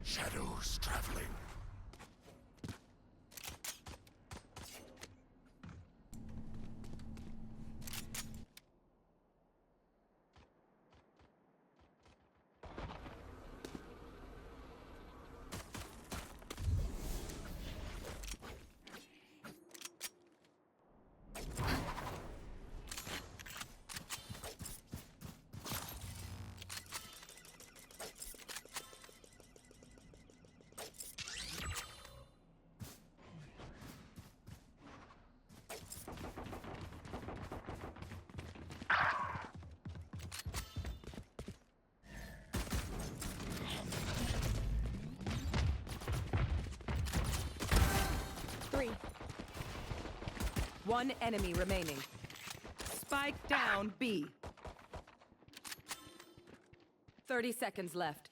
Shadows traveling. One enemy remaining. Spike down B. 30 seconds left.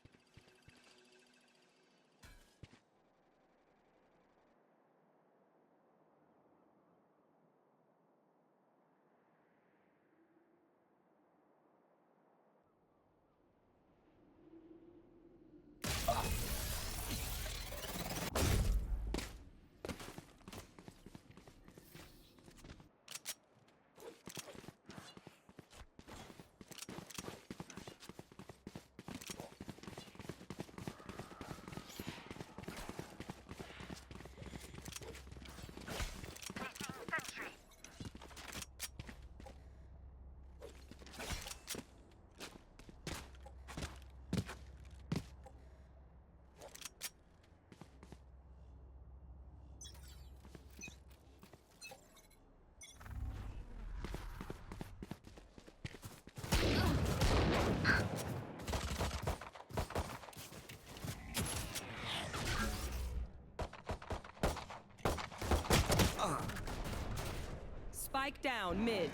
Spike down mid.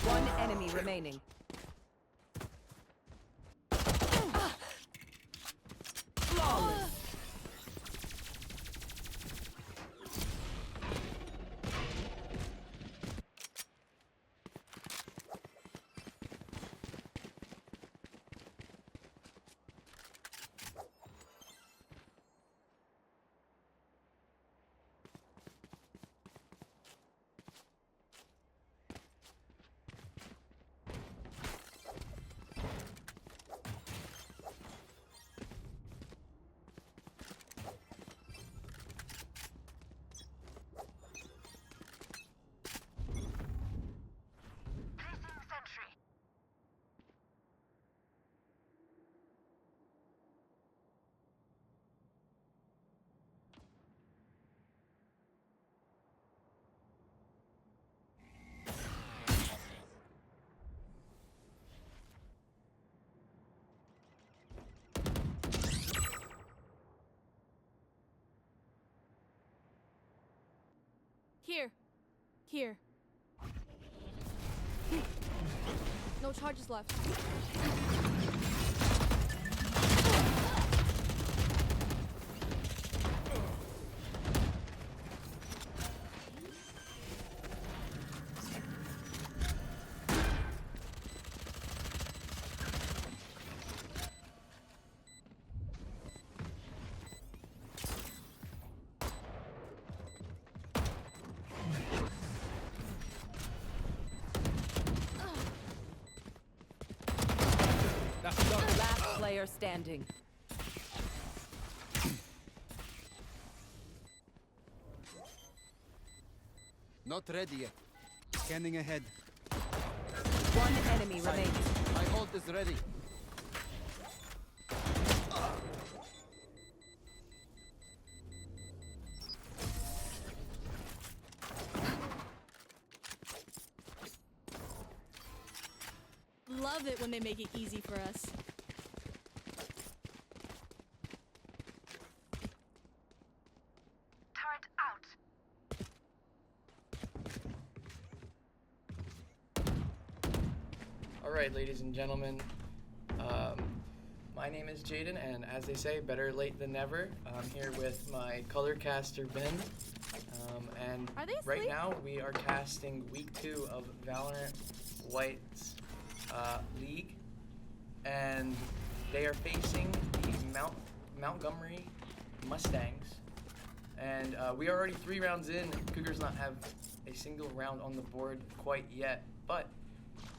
One enemy remaining. Flawless. Here. Here. No charges left. Last player standing. Not ready yet. Scanning ahead. One enemy remaining. My ult is ready. Love it when they make it easy for us. Turret out. All right, ladies and gentlemen, my name is Jaden, and as they say, better late than never. I'm here with my color caster Ben, and Are they right asleep? now we are casting week 2 of Valorant White's League, and they are facing the Montgomery Mustangs. And we are already 3 rounds in. Cougars not have a single round on the board quite yet, but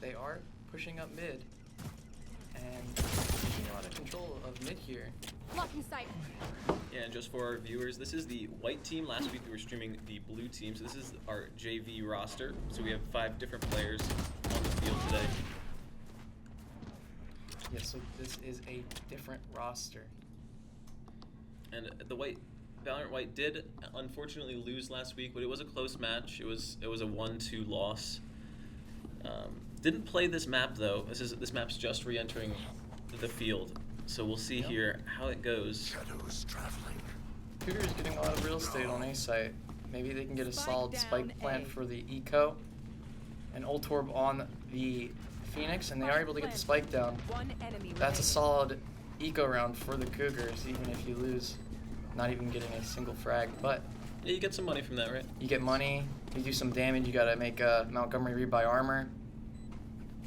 they are pushing up mid and taking a lot of control of mid here. Blocking sight. Yeah, and just for our viewers, this is the white team. Last week we were streaming the blue team, so this is our JV roster. So we have 5 different players on the field today. Yeah, so this is a different roster. And the Valorant White did unfortunately lose last week, but it was a close match. It was a 1-2 loss. Didn't play this map though. This map's just re-entering the field, so we'll see here how it goes. Shadows traveling. Cougars getting a lot of real estate on A site. Maybe they can get a Spike solid down spike plant A. for the eco, and Ultorb on the Phoenix, and they are able to get the spike down. One enemy That's a remaining. solid eco round for the Cougars, even if you lose, not even getting a single frag. But Yeah, you get some money from that, right? you get money, you do some damage, you gotta make Montgomery rebuy armor.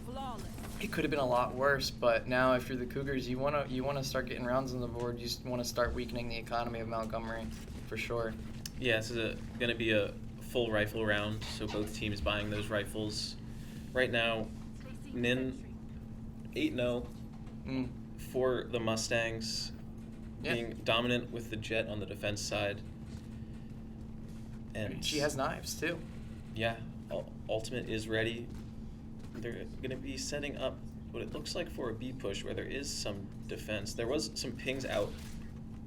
Flawless. It could have been a lot worse, but now if you're the Cougars, you wanna start getting rounds on the board. You just wanna start weakening the economy of Montgomery, for sure. Yeah, this is gonna be a full rifle round, so both teams buying those rifles. Right now, Nin 8-0 Mm. for the Mustangs, Yeah. being dominant with the Jet on the defense side. And She has knives too. yeah, Ultimate is ready. They're gonna be setting up what it looks like for a B push where there is some defense. There was some pings out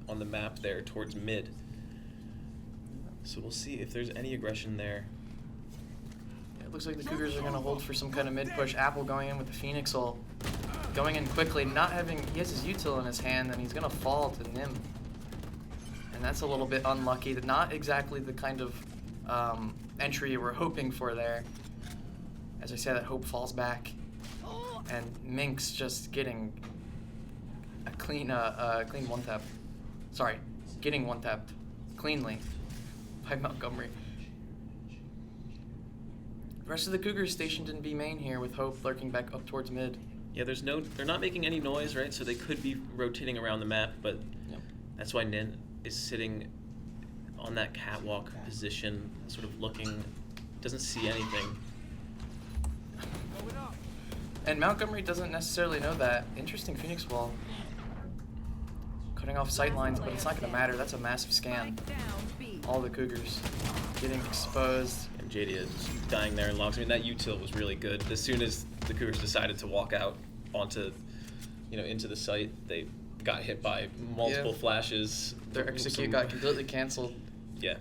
on the map there towards mid. So we'll see if there's any aggression there. It looks like the Cougars are going to hold for some kind of mid-push. Apple going in with the Phoenix ult. Going in quickly, not having... He has his util in his hand, and he's going to fall to Nim. And that's a little bit unlucky. Not exactly the kind of entry we're hoping for there. As I say, that hope falls back. And Minx just getting a clean one-tap. Sorry, getting one-tapped cleanly by Montgomery. The rest of the Cougars stationed in B main here with Hope lurking back up towards mid. Yeah, they're not making any noise, right? So they could be rotating around the map, but Yep. that's why Nin is sitting on that catwalk position, sort of looking, doesn't see anything. And Montgomery doesn't necessarily know that. Interesting Phoenix wall. Cutting off sight lines, but it's not going to matter. That's a massive scan. Spike down B. All the Cougars getting exposed. And Jadia just dying there in logs. I mean, that util was really good. As soon as the Cougars decided to walk out onto, into the site, they got hit by multiple Yeah. flashes. Their execute got completely canceled. Yeah.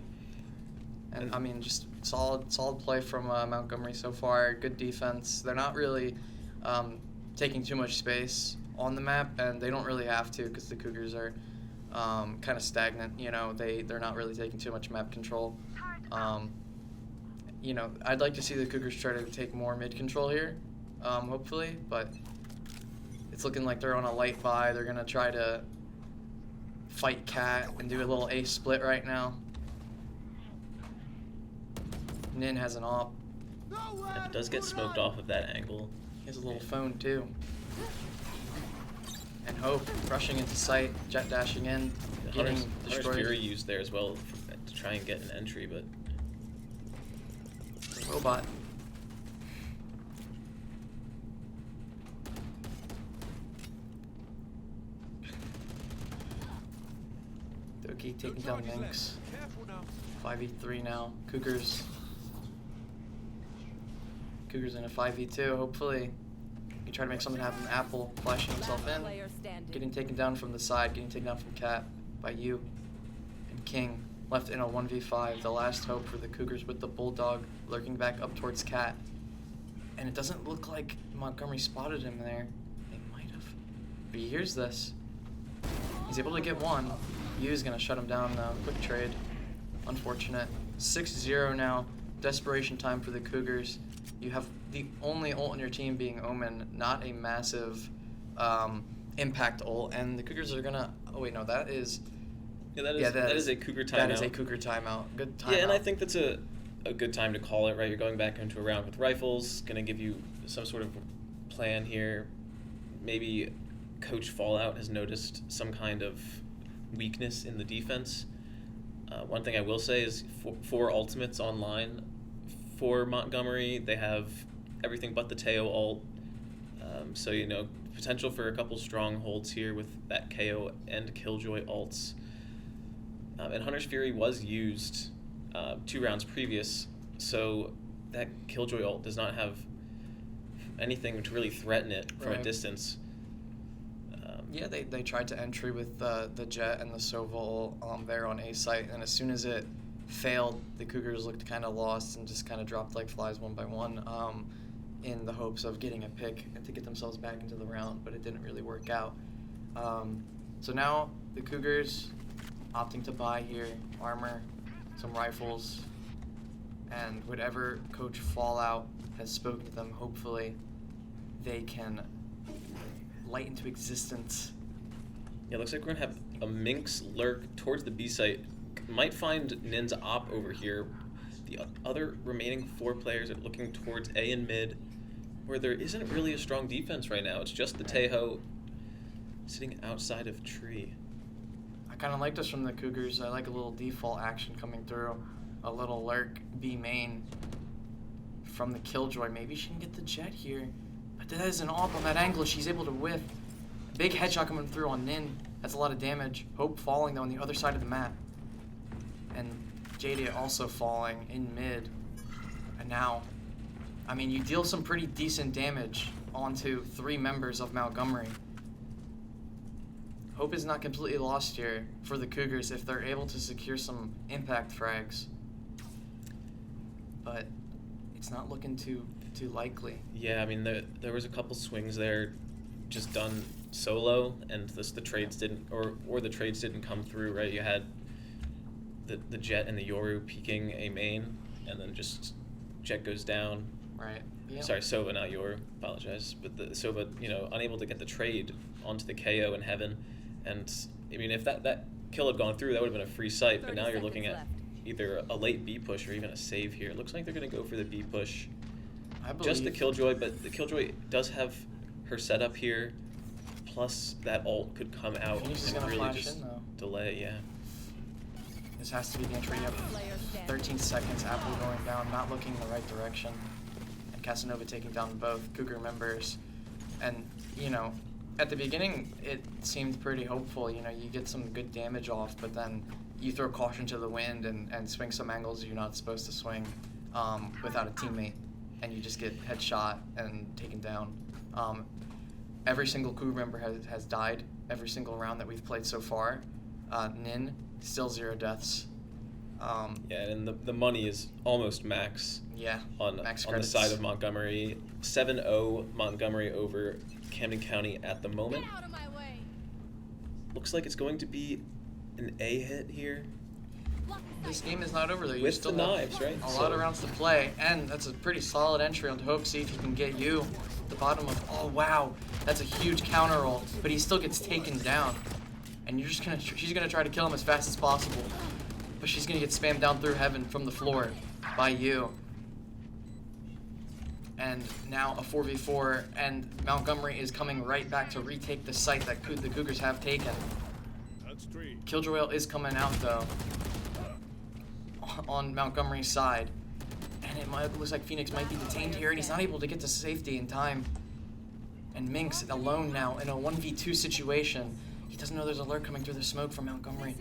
And I mean, just solid play from Montgomery so far. Good defense. They're not really taking too much space on the map, and they don't really have to because the Cougars are kind of stagnant. They're not really taking too much map control. I'd like to see the Cougars try to take more mid control here, hopefully, but it's looking like they're on a light buy. They're gonna try to fight Cat and do a little ace split right now. Nin has an op. It does get smoked off of that angle. He has a little phone too. And Hope rushing into sight, jet dashing in, getting Hunter's destroyed. Fury used there as well to try and get an entry, but Robot. Doki taking down Minx. 5v3 now. Cougars in a 5v2, hopefully. You try to make something happen. Apple flashing himself Last in. player standing. Getting taken down from the side, getting taken down from Cat by you. And King left in a 1v5. The last hope for the Cougars with the Bulldog lurking back up towards Cat. And it doesn't look like Montgomery spotted him there. They might have. But he hears this. He's able to get one. Yu's gonna shut him down though. Quick trade. Unfortunate. 6-0 now. Desperation time for the Cougars. You have the only ult on your team being Omen, not a massive impact ult. And the Cougars are gonna... Oh wait, no, that is... that is a Cougar timeout. That is a Cougar timeout. Good timeout. Yeah, and I think that's a good time to call it, right? You're going back into a round with rifles, going to give you some sort of plan here. Maybe Coach Fallout has noticed some kind of weakness in the defense. One thing I will say is for ultimates online for Montgomery, they have everything but the Teo ult. So, you know, potential for a couple strongholds here with that KO and Killjoy ults. And Hunter's Fury was used 2 rounds previous, so that Killjoy ult does not have anything to really threaten it from a distance. Yeah, they tried to entry with the Jet and the Sova ult there on A site, and as soon as it failed, the Cougars looked kind of lost and just kind of dropped like flies one by one in the hopes of getting a pick and to get themselves back into the round, but it didn't really work out. So now the Cougars opting to buy here armor, some rifles, and whatever Coach Fallout has spoken to them, hopefully they can light into existence. Yeah, looks like we're gonna have a Minx lurk towards the B site. Might find Nin's op over here. The other remaining 4 players are looking towards A and mid, where there isn't really a strong defense right now. It's just the Tejo sitting outside of tree. I kind of like this from the Cougars. I like a little default action coming through. A little lurk B main from the Killjoy. Maybe she can get the Jet here. But that is an AWP on that angle. She's able to whiff. Big headshot coming through on Nin. That's a lot of damage. Hope falling though on the other side of the map. And Jada also falling in mid. And now, I mean, you deal some pretty decent damage onto 3 members of Montgomery. Hope is not completely lost here for the Cougars if they're able to secure some impact frags. But it's not looking too likely. Yeah, I mean, there was a couple swings there just done solo, and the trades didn't, or the trades didn't come through, right? You had the Jet and the Yoru peeking a main, and then just Jet goes down. Right. Yeah. Sorry, Sova, not Yoru. Apologize. But the Sova, you know, unable to get the trade onto the KO in heaven. And, I mean, if that kill had gone through, that would have been a free sight, but now you're looking at either a late B push or even a save here. It looks like they're going to go for the B push. I believe. Just the Killjoy, but the Killjoy does have her setup here, plus that ult could come out Phoenix is and gonna really flash just in, though. delay, yeah. This has to be the entry. You have 13 seconds. Apple going down, not looking in the right direction. And Casanova taking down both Cougar members. And, you know, at the beginning, it seemed pretty hopeful. You know, you get some good damage off, but then you throw caution to the wind and swing some angles you're not supposed to swing without a teammate. And you just get headshot and taken down. Every single Cougar member has died every single round that we've played so far. Nin, still 0 deaths. Yeah, and the money is almost max. Yeah, on max the credits. side of Montgomery. 7-0 Montgomery over Camden County at the moment. Get out of my way. Looks like it's going to be an A hit here. This game is not over though. You With still the have knives, right? A lot of rounds to play, and that's a pretty solid entry on Hope. See if he can get you at the bottom of. Oh wow, that's a huge counter roll, but he still gets taken down. And you're just gonna. She's gonna try to kill him as fast as possible, but she's gonna get spammed down through heaven from the floor by you. And now a 4v4, and Montgomery is coming right back to retake the site that the Cougars have taken. Killjoy is coming out though on Montgomery's side, and it looks like Phoenix might be detained here, and he's not able to get to safety in time. And Minx alone now in a 1v2 situation. He doesn't know there's a lurk coming through the smoke from Montgomery,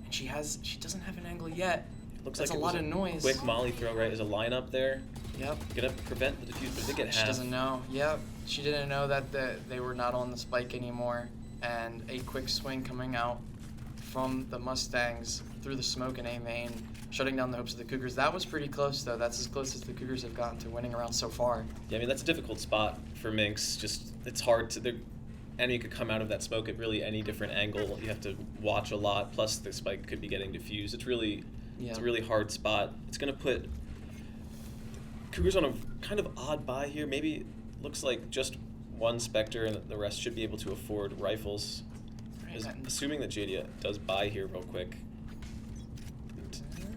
and she doesn't have an angle yet. Looks That's like a it lot was of noise. Quick molly throw, right? Is a lineup there. Yep. Gonna prevent the defuse, but they get half. She doesn't know. Yep. She didn't know that they were not on the spike anymore. And a quick swing coming out from the Mustangs through the smoke in A main, shutting down the hopes of the Cougars. That was pretty close though. That's as close as the Cougars have gotten to winning a round so far. Yeah, I mean that's a difficult spot for Minx. Just it's hard to. Enemy could come out of that smoke at really any different angle. You have to watch a lot. Plus the spike could be getting diffused. It's really. Yeah. It's a really hard spot. It's going to put Cougars on a kind of odd buy here. Maybe looks like just one Spectre and the rest should be able to afford rifles. Assuming that Jadia does buy here real quick.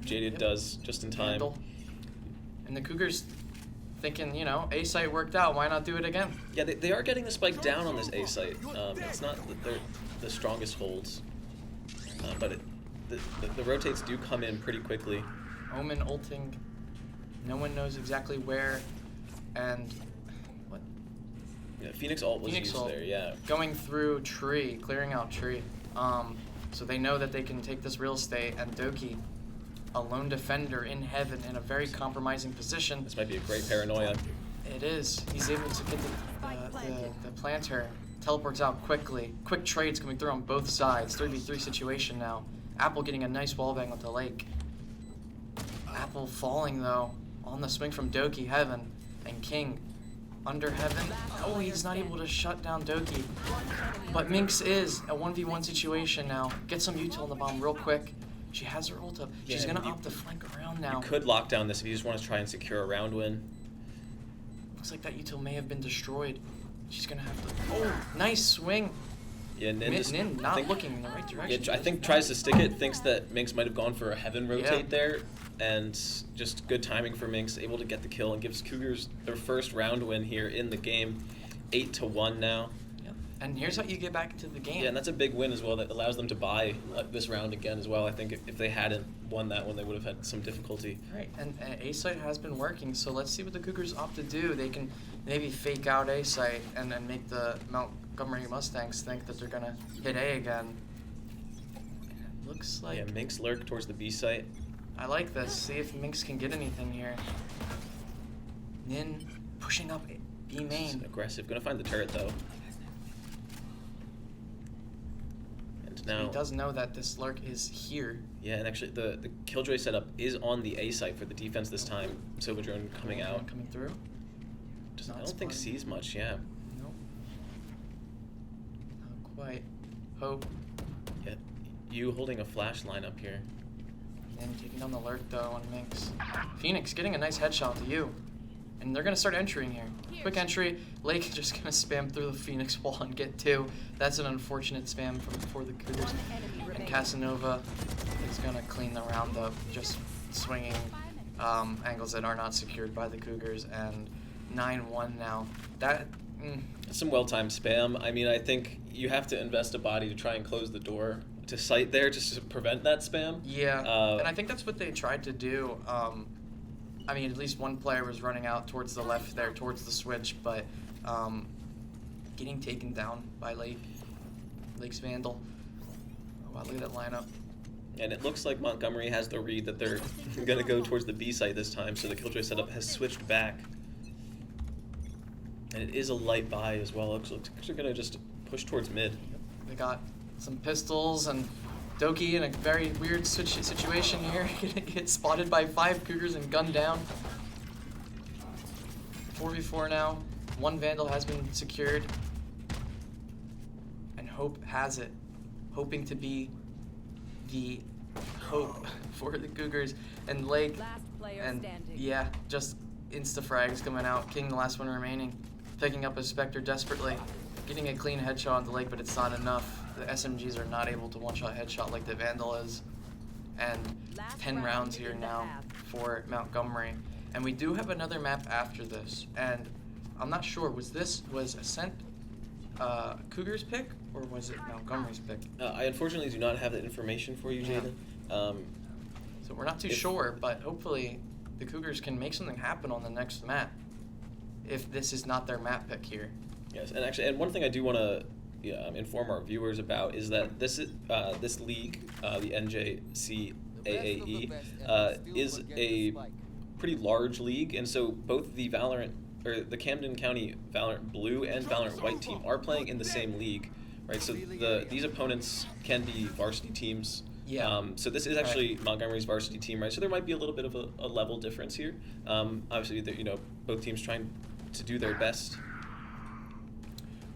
Jadia does just in time. Handle. And the Cougars thinking, you know, A site worked out. Why not do it again? Yeah, they are getting the spike down on this A site. It's not that the strongest holds, but the rotates do come in pretty quickly. Omen ulting. No one knows exactly where, and what? Yeah, Phoenix ult was Phoenix used ult. there, yeah. Going through tree, clearing out tree. So they know that they can take this real estate, and Doki, a lone defender in heaven in a very compromising position. This might be a great paranoia. It is. He's able to get the planter. Teleports out quickly. Quick trades coming through on both sides. 3v3 situation now. Apple getting a nice wallbang with the lake. Apple falling though on the swing from Doki, Heaven, and King under Heaven. Oh, he's not able to shut down Doki. But Minx is a 1v1 situation now. Get some util on the bomb real quick. She has her ult up. She's Yeah, gonna opt to flank around now. You could lock down this if you just want to try and secure a round win. Looks like that util may have been destroyed. She's gonna have to. Oh, nice swing. Yeah, Nin, Nin not looking in the right direction. Yeah, I think tries to stick it, thinks that Minx might have gone for a Heaven rotate Yeah. there, and just good timing for Minx, able to get the kill and gives Cougars their first round win here in the game, 8-1 now. Yep. And here's how you get back into the game. Yeah, and that's a big win as well that allows them to buy this round again as well. I think if they hadn't won that one, they would have had some difficulty. Right, and A-Site has been working, so let's see what the Cougars opt to do. They can maybe fake out A-Site and then make the Montgomery Mustangs think that they're going to hit A again. And it looks like... Yeah, Minx lurk towards the B site. I like this. See if Minx can get anything here. Nin pushing up B main. Aggressive. Gonna find the turret though. And now He does know that this lurk is here. yeah, and actually the Killjoy setup is on the A site for the defense this time. Silver Drone coming out. Coming through. I Not don't think spotted. sees much, yeah. Nope. Not quite. Hope. Yeah. You holding a flash line up here. And taking down the lurk though on Minx. Phoenix getting a nice headshot to you. And they're gonna start entering here. Quick entry. Lake just gonna spam through the Phoenix wall and get two. That's an unfortunate spam for the Cougars. One enemy And remaining. Casanova is gonna clean the round up, just swinging angles that are not secured by the Cougars. And 9-1 now. That. Some well-timed spam. I mean, I think you have to invest a body to try and close the door to site there just to prevent that spam. Yeah, and I think that's what they tried to do. I mean, at least one player was running out towards the left there, towards the switch, but getting taken down by Lake's Vandal. Oh, wow, look at that lineup. And it looks like Montgomery has the read that they're going to go towards the B site this time, so the Killjoy setup has switched back. And it is a light buy as well. Looks like they're going to just push towards mid. They got some pistols, and Doki in a very weird situation here. Gonna get spotted by 5 Cougars and gunned down. 4v4 now. One Vandal has been secured. And Hope has it. Hoping to be the hope for the Cougars. And Lake, Last player and standing. yeah, just insta-frags coming out. King, the last one remaining. Picking up a Spectre desperately. Getting a clean headshot on the Lake, but it's not enough. The SMGs are not able to one-shot headshot like the Vandal is. And Last 10 round rounds here in the now half. for Montgomery. And we do have another map after this. And I'm not sure, was Ascent Cougar's pick, or was it Montgomery's pick? I unfortunately do not have that information for you, Yeah. Jaden. So we're not too If- sure, but hopefully the Cougars can make something happen on the next map. If this is not their map pick here. Yes, and actually, and one thing I do want to inform our viewers about is that this league, the NJCAA, is a pretty large league, and so both the the Camden County Valorant Blue and Valorant White team are playing in the same league, right? So these opponents can be varsity teams. Yeah. So this is actually Montgomery's varsity team, right? So there might be a little bit of a level difference here. Obviously, both teams trying to do their best.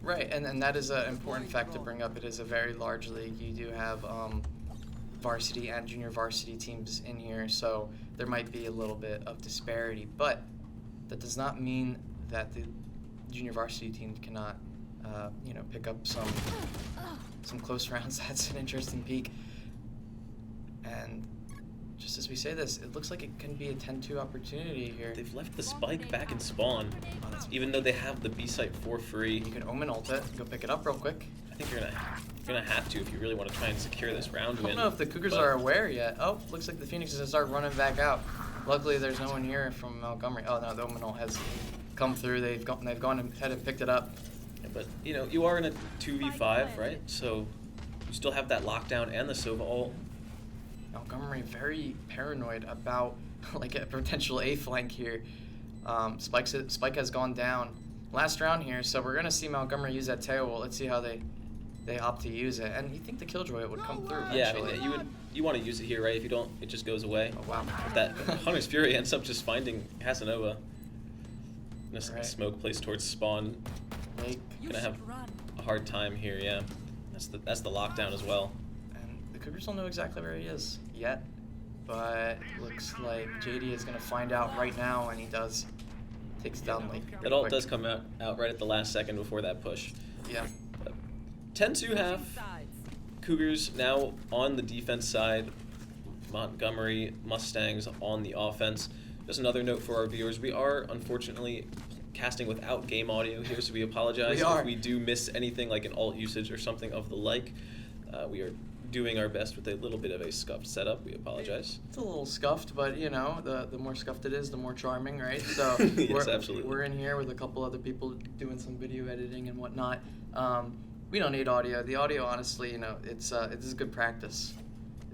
Right, and that is an important fact to bring up. It is a very large league. You do have varsity and junior varsity teams in here, so there might be a little bit of disparity. But that does not mean that the junior varsity team cannot, pick up some close rounds. That's an interesting peak. And just as we say this, it looks like it can be a 10-2 opportunity here. They've left the spike back in spawn, Oh, that's even though they have the B site for free. You can Omen ult it, go pick it up real quick. think you're gonna have to if you really want to try and secure this round I win. don't know if the Cougars but are aware yet. Oh, looks like the Phoenix is gonna start running back out. Luckily, there's no one here from Montgomery. Oh no, the Omenal has come through. They've gone ahead and picked it up. Yeah, but you know, you are in a 2v5, right? So you still have that lockdown and the Sova ult. Montgomery very paranoid about like a potential A flank here. Spike has gone down last round here, so we're gonna see Montgomery use that tail ult. Let's see how they opt to use it. And you think the Killjoy would come through Yeah, I eventually? mean, you want to use it here, right? If you don't, it just goes away. Oh wow. But that Hunter's Fury ends up just finding Casanova. And a Right. smoke placed towards spawn. Lake. Gonna have a hard time here, yeah. That's the lockdown as well. And the Cougars don't know exactly where he is yet, but looks like JD is gonna find out right now, and he does. Takes down Lake. That pretty ult quick. does come out right at the last second before that push. Yeah. 10-2 Cougars now on the defense side. Montgomery Mustangs on the offense. Just another note for our viewers: we are unfortunately casting without game audio here, so we apologize We are. if we do miss anything like an alt usage or something of the like. We are doing our best with a little bit of a scuffed setup. We apologize. It's a little scuffed, but you know, the more scuffed it is, the more charming, right? So Yes, absolutely. we're in here with a couple other people doing some video editing and whatnot. We don't need audio. The audio, honestly, you know, it's good practice.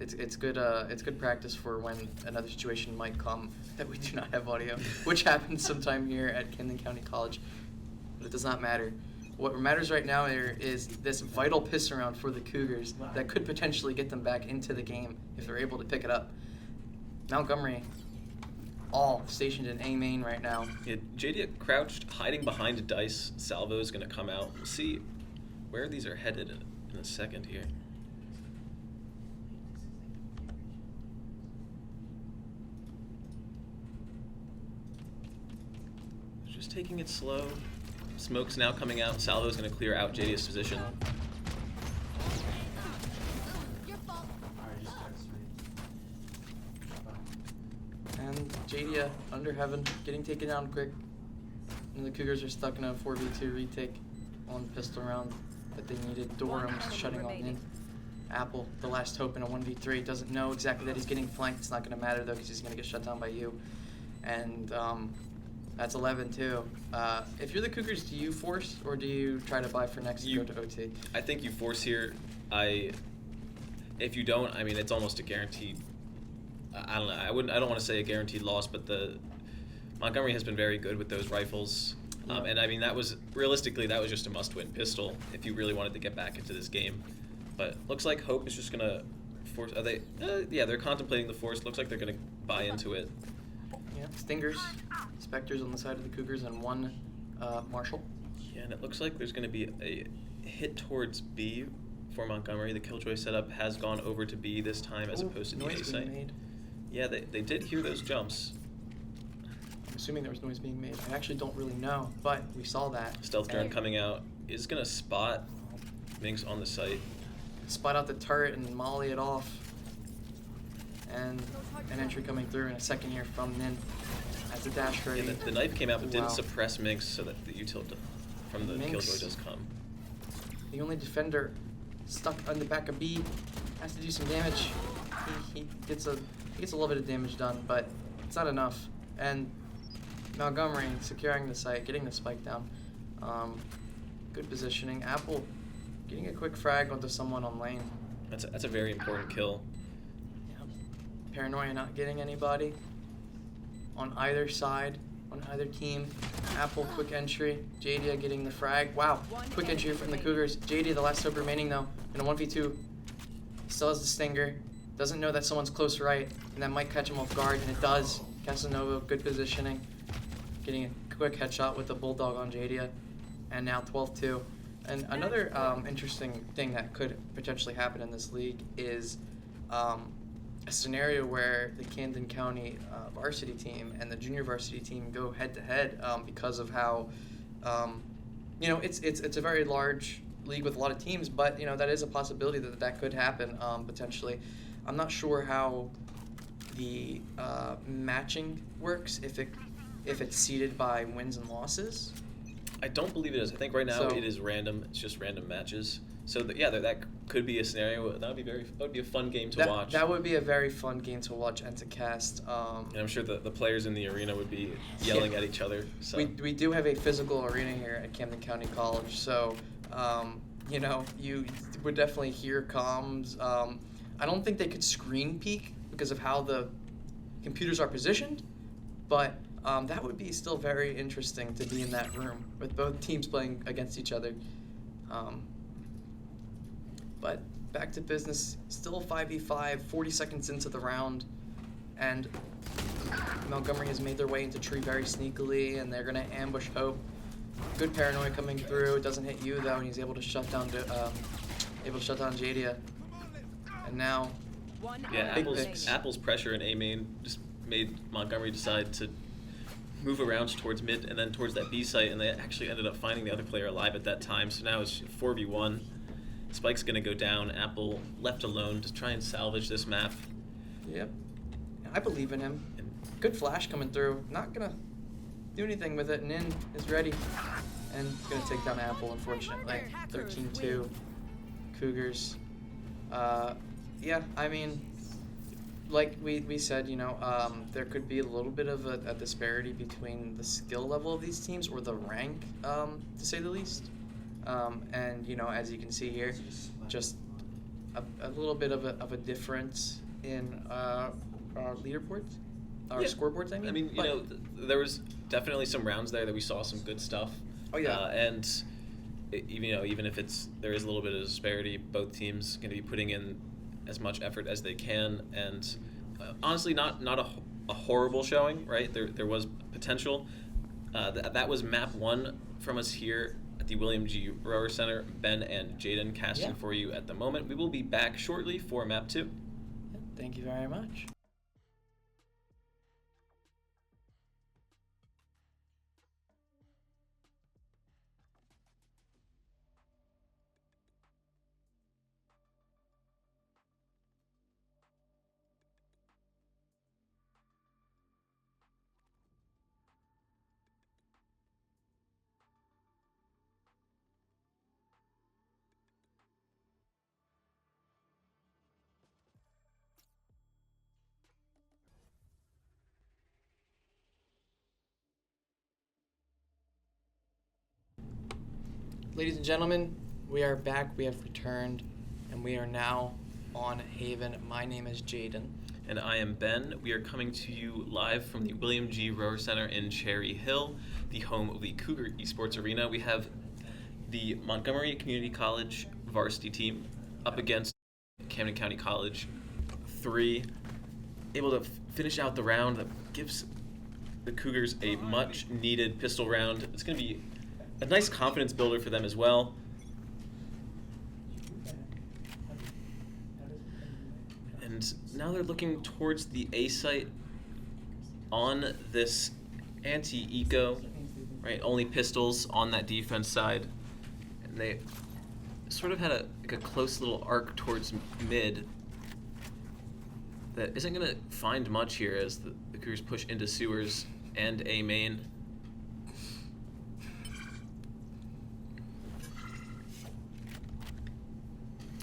It's good practice for when another situation might come that we do not have audio, which happens sometime here at Camden County College, but it does not matter. What matters right now here is this vital piss around for the Cougars that could potentially get them back into the game if they're able to pick it up. Montgomery, all stationed in A main right now. Yeah, JD crouched, hiding behind a dice. Salvo is going to come out. We'll see where these are headed in a second here. Just taking it slow. Smoke's now coming out. Salvo's going to clear out JD's position. Your fault. And Jadia under heaven, getting taken down quick. And the Cougars are stuck in a 4v2 retake on the pistol round that they needed. Durham's shutting on in. Apple, the last hope in a 1v3, doesn't know exactly that he's getting flanked. It's not going to matter though because he's going to get shut down by you. And that's 11-2. If you're the Cougars, do you force or do you try to buy for next and go to OT? I think you force here. If you don't, I mean, it's almost a guaranteed. I don't know. I don't want to say a guaranteed loss, but the Montgomery has been very good with those rifles. Yeah. And I mean, that was realistically that was just a must-win pistol if you really wanted to get back into this game. But looks like Hope is just gonna force. Are they? Yeah, they're contemplating the force. Looks like they're gonna buy into it. Yeah, Stingers, Spectres on the side of the Cougars, and one Marshall. Yeah, and it looks like there's gonna be a hit towards B for Montgomery. The Killjoy setup has gone over to B this time as Ooh, opposed to the noise A being site. made. Yeah, they did hear those jumps. I'm assuming there was noise being made. I actually don't really know, but we saw that. Stealth drone And coming out is gonna spot Minx on the site. spot out the turret and molly it off. And an entry coming through in a second here from Nin as the dash ready. Yeah, the knife came out but Wow. didn't suppress Minx, so that the util from the Minx. Killjoy does come. The only defender stuck on the back of B has to do some damage. He gets a little bit of damage done, but it's not enough. And Montgomery securing the site, getting the spike down. Good positioning. Apple getting a quick frag onto someone on lane. That's a very important kill. Yep. Paranoia not getting anybody on either side, on either team. Apple quick entry. Jadia getting the frag. Wow, quick entry from the Cougars. Jadia, the last hope remaining though, in a 1v2. Still has the Stinger. Doesn't know that someone's close right, and that might catch him off guard, and it does. Casanova, good positioning. Getting a quick headshot with the Bulldog on Jadia. And now 12-2. And another interesting thing that could potentially happen in this league is a scenario where the Camden County varsity team and the junior varsity team go head-to-head because of how, it's a very large league with a lot of teams, but, that is a possibility that could happen potentially. I'm not sure how the matching works, if it's seeded by wins and losses. I don't believe it is. I think right now So- it is random. It's just random matches. So that could be a scenario that would be a fun game to watch. That would be a very fun game to watch and to cast. And I'm sure the players in the arena would be yelling at each other. So We do have a physical arena here at Camden County College, so you know, you would definitely hear comms. I don't think they could screen peek because of how the computers are positioned, but that would be still very interesting to be in that room with both teams playing against each other. But back to business, still 5v5, 40 seconds into the round, and Montgomery has made their way into tree very sneakily, and they're going to ambush Hope. Good paranoia coming through. It doesn't hit you though, and he's able to shut down Jadia. And now, One yeah, enemy Apple's pressure in A main just made Montgomery decide to move around towards mid and then towards that B site, and they actually ended up finding the other player alive at that time. So now it's 4v1. Spike's gonna go down. Apple left alone to try and salvage this map. yep, I believe in him. Good flash coming through. Not gonna do anything with it. Nin is ready, and gonna take down Apple. Unfortunately, 13-2, Cougars. Yeah, I mean, like we said, you know, there could be a little bit of a disparity between the skill level of these teams, or the rank, to say the least. And you know, as you can see here, just a little bit of a difference in our leaderboards, our scoreboards. I mean, you know, there was definitely some rounds there that we saw some good stuff. Oh yeah. And even if there is a little bit of disparity, both teams going to be putting in as much effort as they can, and honestly, not a horrible showing, right? There was potential. That was map 1 from us here at the William G. Rower Center. Ben and Jaden casting for you at the moment. We will be back shortly for map 2. Thank you very much. Ladies and gentlemen, we are back, we have returned, and we are now on Haven. My name is Jaden. And I am Ben. We are coming to you live from the William G. Rower Center in Cherry Hill, the home of the Cougar Esports Arena. We have the Montgomery Community College varsity team up against Camden County College 3, able to finish out the round that gives the Cougars a much needed pistol round. It's going to be a nice confidence builder for them as well. And now they're looking towards the A site on this anti-eco, right? Only pistols on that defense side. And they sort of had a close little arc towards mid that isn't going to find much here as the Cougars push into sewers and A main.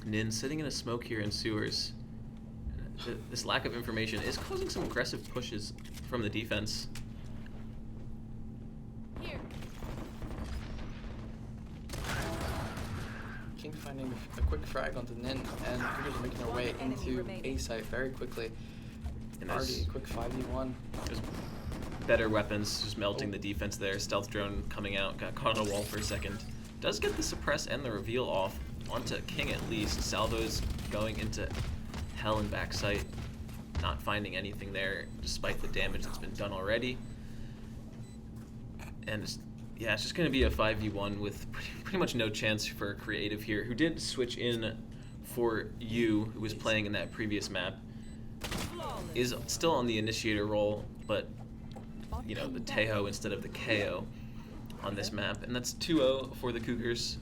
Nin sitting in a smoke here in sewers. This lack of information is causing some aggressive pushes from the defense. Here. King finding a quick frag onto Nin, and Cougars are making their way into A site very quickly. And Already a quick 5v1. There's better weapons just melting the defense there. Stealth drone coming out, got caught on a wall for a second. Does get the suppress and the reveal off onto King at least. Salvo's going into hell and backside, not finding anything there despite the damage that's been done already. And it's just going to be a 5v1 with pretty much no chance for Creative here, who did switch in for you, who was playing in that previous map. Is still on the initiator role, but you know, the Tejo instead of the KO on this map. And that's 2-0 for the Cougars.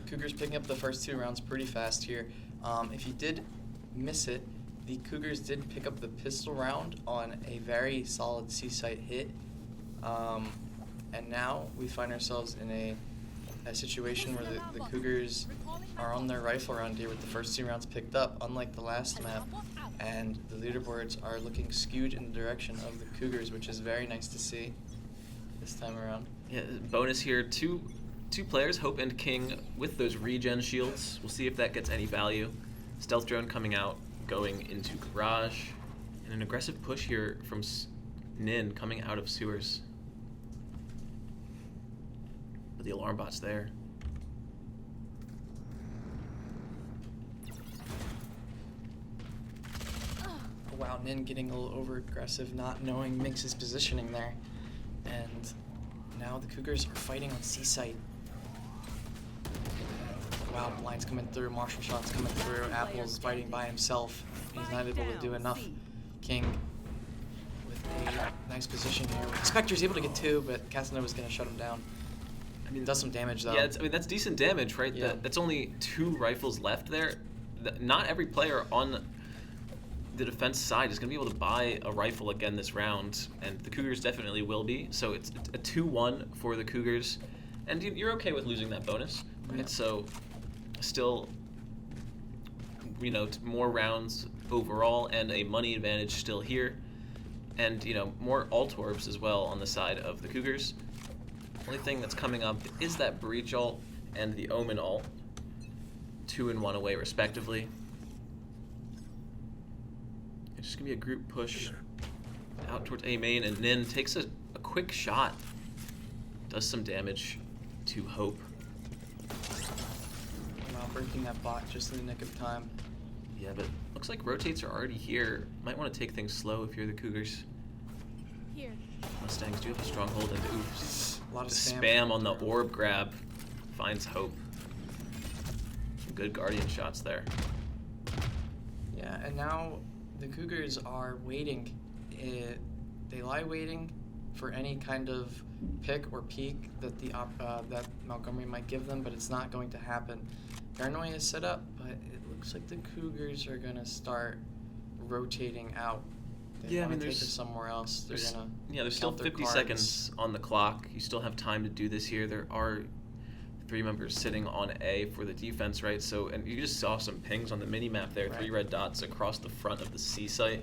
Cougars picking up the first 2 rounds pretty fast here. If you did miss it, the Cougars did pick up the pistol round on a very solid C-site hit. And now we find ourselves in a situation where the Cougars are on their rifle round here with the first 2 rounds picked up, unlike the last map. And the leaderboards are looking skewed in the direction of the Cougars, which is very nice to see this time around. Yeah, bonus here, two players, Hope and King, with those regen shields. We'll see if that gets any value. Stealth drone coming out, going into garage, and an aggressive push here from Nin coming out of sewers. But the alarm bot's there. Oh, wow, Nin getting a little over aggressive, not knowing Minx's positioning there. And now the Cougars are fighting on C site. Wow, blinds coming through, Marshall shots coming through, Apple's fighting by himself. He's not able to do enough. King with a nice position here. Spectre's able to get 2, but Casanova's gonna shut him down. I mean, does some damage though. Yeah, I mean that's decent damage, right? Yeah. That's only 2 rifles left there. Not every player on the defense side is going to be able to buy a rifle again this round, and the Cougars definitely will be. So it's a 2-1 for the Cougars, and you're okay with losing that bonus, right? Yeah. So still, you know, more rounds overall and a money advantage still here, and you know, more alt orbs as well on the side of the Cougars. Only thing that's coming up is that breach alt and the omen alt, 2 and 1 away respectively. It's just gonna be a group push out towards A main, and Nin takes a quick shot, does some damage to Hope. Wow, breaking that bot just in the nick of time. Yeah, but looks like rotates are already here. Might want to take things slow if you're the Cougars. Here. Mustangs do have a stronghold, and oops, A lot of the spam spam on the through. orb grab finds Hope. Some good guardian shots there. Yeah, and now the Cougars are waiting. They lie waiting for any kind of pick or peek that that Montgomery might give them, but it's not going to happen. Paranoia is set up, but it looks like the Cougars are gonna start rotating out. They Yeah, I wanna mean, take there's- us somewhere else. They're There's, gonna yeah, there's still count their 50 cards. seconds on the clock. You still have time to do this here. There are 3 members sitting on A for the defense, right? So, and you just saw some pings on the mini map there, 3 Right. red dots across the front of the C site.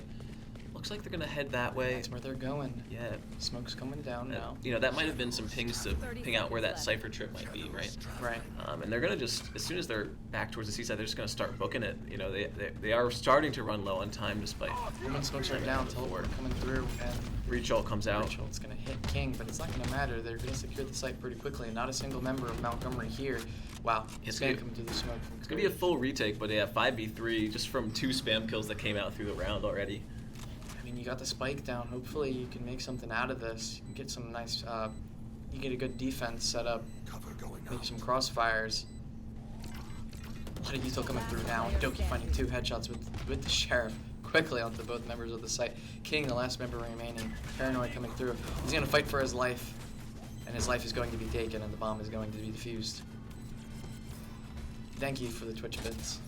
Looks like they're gonna head that way. That's where they're going. Yeah. Smoke's coming down now. You know, that might have been some pings to ping out where that cipher trip might be, right? Right. And they're gonna just, as soon as they're back towards the seaside, they're just gonna start booking it. You know, they are starting to run low on time despite. When smokes are down, teleport coming through, and Breach all comes out. Rachel, it's gonna hit King, but it's not gonna matter. They're gonna secure the site pretty quickly, and not a single member of Montgomery here. Wow, It's spam gonna- coming through the smoke from It's gonna be a full retake, but yeah, 5v3 just from 2 spam kills that came out through the round already. I mean, you got the spike down. Hopefully, you can make something out of this. You can get some nice. You get a good defense set up. Maybe some crossfires. A lot of util coming through now. And Doki finding 2 headshots with the sheriff quickly onto both members of the site. King, the last member remaining. Paranoid coming through. He's gonna fight for his life, and his life is going to be taken, and the bomb is going to be defused. Thank you for the Twitch bits.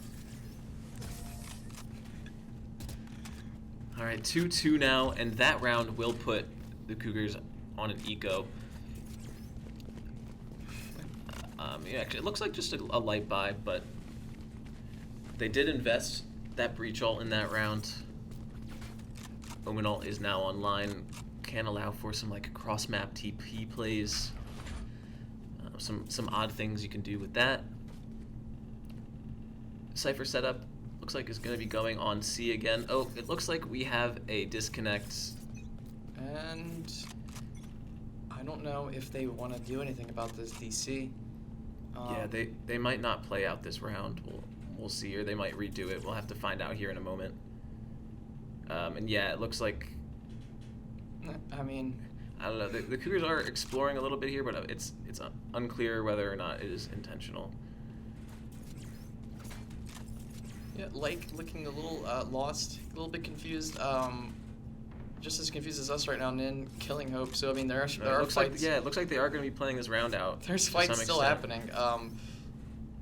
All right, 2-2 now, and that round will put the Cougars on an eco. Yeah, actually, it looks like just a light buy, but they did invest that breach ult in that round. Omen ult is now online. Can allow for some like cross map TP plays. Some odd things you can do with that. Cypher setup looks like it's going to be going on C again. Oh, it looks like we have a disconnect. And I don't know if they want to do anything about this DC. Yeah, they might not play out this round. We'll see, or they might redo it. We'll have to find out here in a moment. And yeah, it looks like, I mean, I don't know. The Cougars are exploring a little bit here, but it's unclear whether or not it is intentional. yeah, looking a little lost, a little bit confused. Just as confused as us right now, Nin killing Hope. So I mean, there are Looks fights. like, it looks like they are going to be playing this round out. There's to fights some still extent. happening.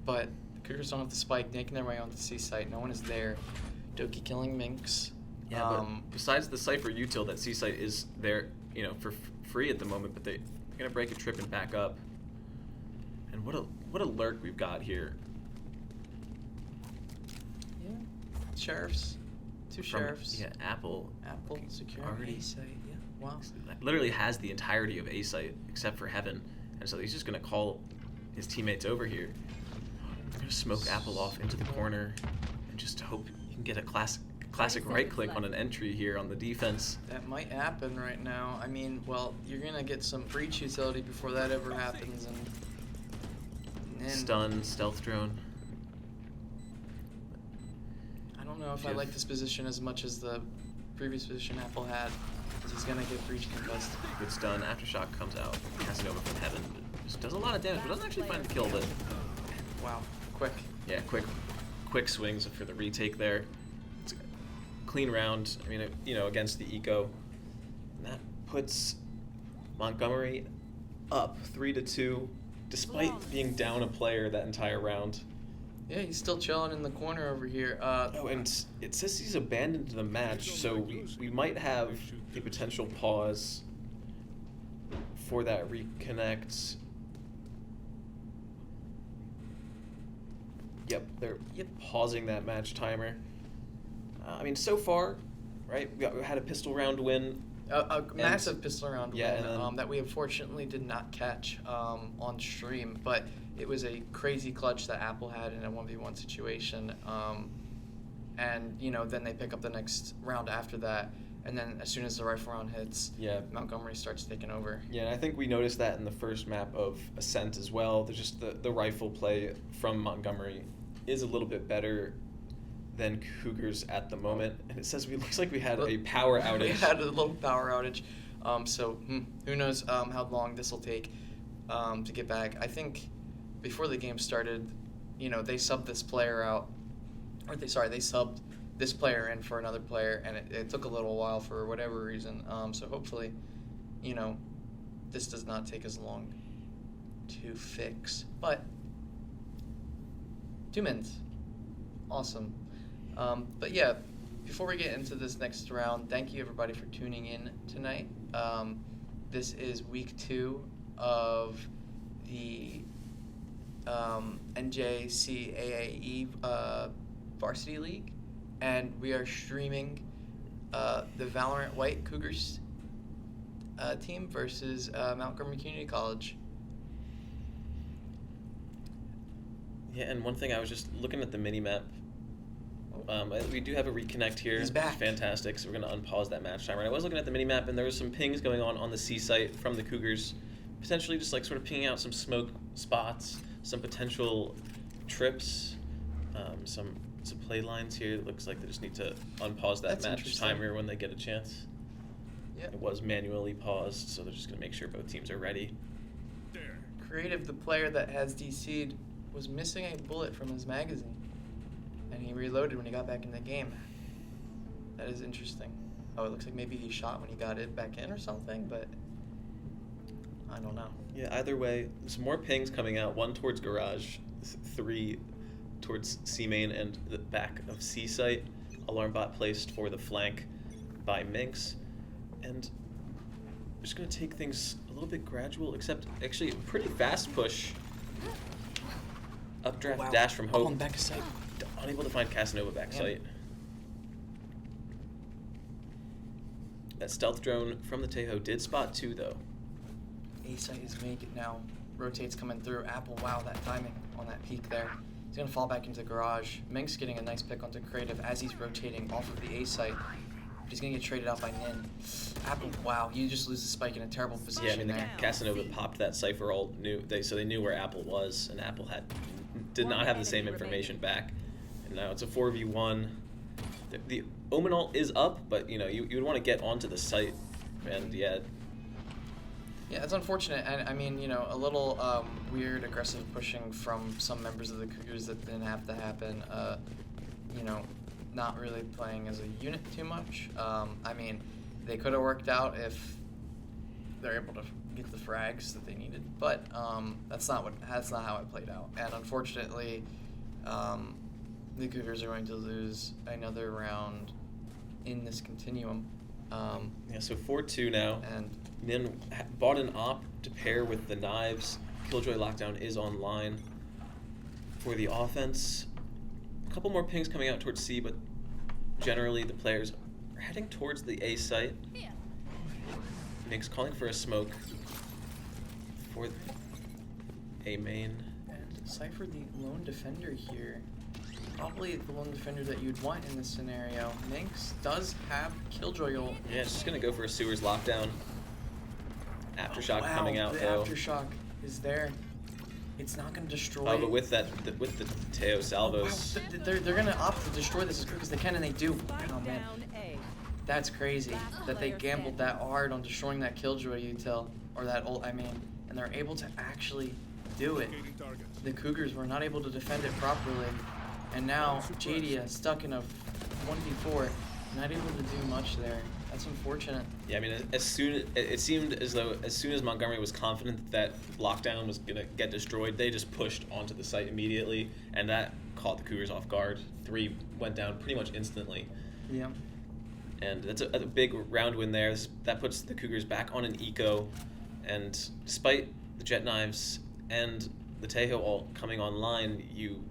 But the Cougars don't have the spike, making their way onto the C site. No one is there. Doki killing Minx. Yeah, but besides the Cypher util, that C site is there, you know, for free at the moment. But they're gonna break a trip and back up. And what a lurk we've got here. sheriffs. Two sheriffs. Yeah, Apple. Apple securing already- A site. Yeah. Wow. Literally has the entirety of A site except for Heaven, and so he's just gonna call his teammates over here. He's gonna smoke Apple off into the corner, and just hope he can get a classic right click on an entry here on the defense. That might happen right now. I mean, well, you're gonna get some breach utility before that ever happens, and then Stun, stealth drone. I don't know if I like this position as much as the previous position Apple had, because he's gonna get breach concussed. Good stun. Aftershock comes out. Passing over from Heaven. Just does a lot of damage, but doesn't actually find the kill. But Wow, quick. yeah, quick swings for the retake there. It's a clean round. I mean, against the eco. And that puts Montgomery up 3-2, despite being down a player that entire round. Yeah, he's still chilling in the corner over here. Oh, and it says he's abandoned the match, so we might have a potential pause for that reconnect. Yep, they're pausing that match timer. I mean, so far, right, we had a pistol round win. A massive pistol round yeah, win and then, that we unfortunately did not catch on stream, but it was a crazy clutch that Apple had in a 1v1 situation. And, then they pick up the next round after that, and then as soon as the rifle round hits, yeah, Montgomery starts taking over. Yeah, and I think we noticed that in the first map of Ascent as well. There's just the rifle play from Montgomery is a little bit better than Cougars at the moment, and it says looks like we had a power outage. We had a little power outage, so who knows how long this will take to get back. I think before the game started, they subbed this player out, they subbed this player in for another player, and it took a little while for whatever reason. So hopefully, this does not take as long to fix. But 2 minutes, awesome. But yeah, before we get into this next round, thank you everybody for tuning in tonight. This is week 2 of the NJCAA Varsity League, and we are streaming the Valorant White Cougars team versus Montgomery Community College. Yeah, and one thing, I was just looking at the mini-map. We do have a reconnect here. He's back. Fantastic. So we're going to unpause that match timer. And I was looking at the mini-map, and there was some pings going on the C site from the Cougars, potentially just like sort of pinging out some smoke spots, some potential trips, some play lines here. It looks like they just need to unpause that That's match timer when they get a chance. Yeah. It was manually paused, so they're just going to make sure both teams are ready. Creative, the player that has DC'd, was missing a bullet from his magazine, and he reloaded when he got back in the game. That is interesting. Oh, it looks like maybe he shot when he got it back in or something, but I don't know. Yeah, either way, some more pings coming out, one towards garage, 3 towards C main and the back of C site. Alarm bot placed for the flank by Minx, and we're just going to take things a little bit gradual, except actually a pretty fast push. Updraft dash from Hope. On back site. Unable to find Casanova back site. That stealth drone from the Tejo did spot 2 though. A site is made now. Rotates coming through. Apple, wow, that timing on that peak there. He's gonna fall back into the garage. Minx getting a nice pick onto Creative as he's rotating off of the A site. He's gonna get traded out by Nin. Apple, wow, you just lose the spike in a terrible position. Yeah, I mean there. the Casanova popped that cipher all so they knew where Apple was, and Apple did not have the same information back. And now it's a 4v1. The Omen ult is up, but you would want to get onto the site, and yeah. Yeah, it's unfortunate, and I mean, a little weird, aggressive pushing from some members of the Cougars that didn't have to happen. Not really playing as a unit too much. I mean, they could have worked out if they're able to get the frags that they needed, but that's not how it played out. And unfortunately, the Cougars are going to lose another round in this continuum. Yeah, so 4-2 now. And Nin bought an op to pair with the knives. Killjoy Lockdown is online for the offense. A couple more pings coming out towards C, but generally the players are heading towards the A site. Nick's calling for a smoke for A main. And Cypher, the lone defender here, probably the lone defender that you'd want in this scenario. Minx does have Killjoy ult. Yeah, it's just gonna go for a sewers lockdown. Aftershock Wow, coming out the though. Aftershock is there. It's not gonna destroy. Oh, but with that, with the Teo salvos. Wow, they're gonna opt to destroy this as quick as they can, and they do. Oh man, Down A. that's crazy that they gambled that hard on destroying that Killjoy util, or that ult, I mean, and they're able to actually do it. The Cougars were not able to defend it properly, and now Jadia stuck in a 1v4, not able to do much there. That's unfortunate. Yeah, I mean, it seemed as though as soon as Montgomery was confident that lockdown was gonna get destroyed, they just pushed onto the site immediately, and that caught the Cougars off guard. 3 went down pretty much instantly, Yeah. and that's a big round win there. That puts the Cougars back on an eco, and despite the jet knives and the Tejo ult coming online, you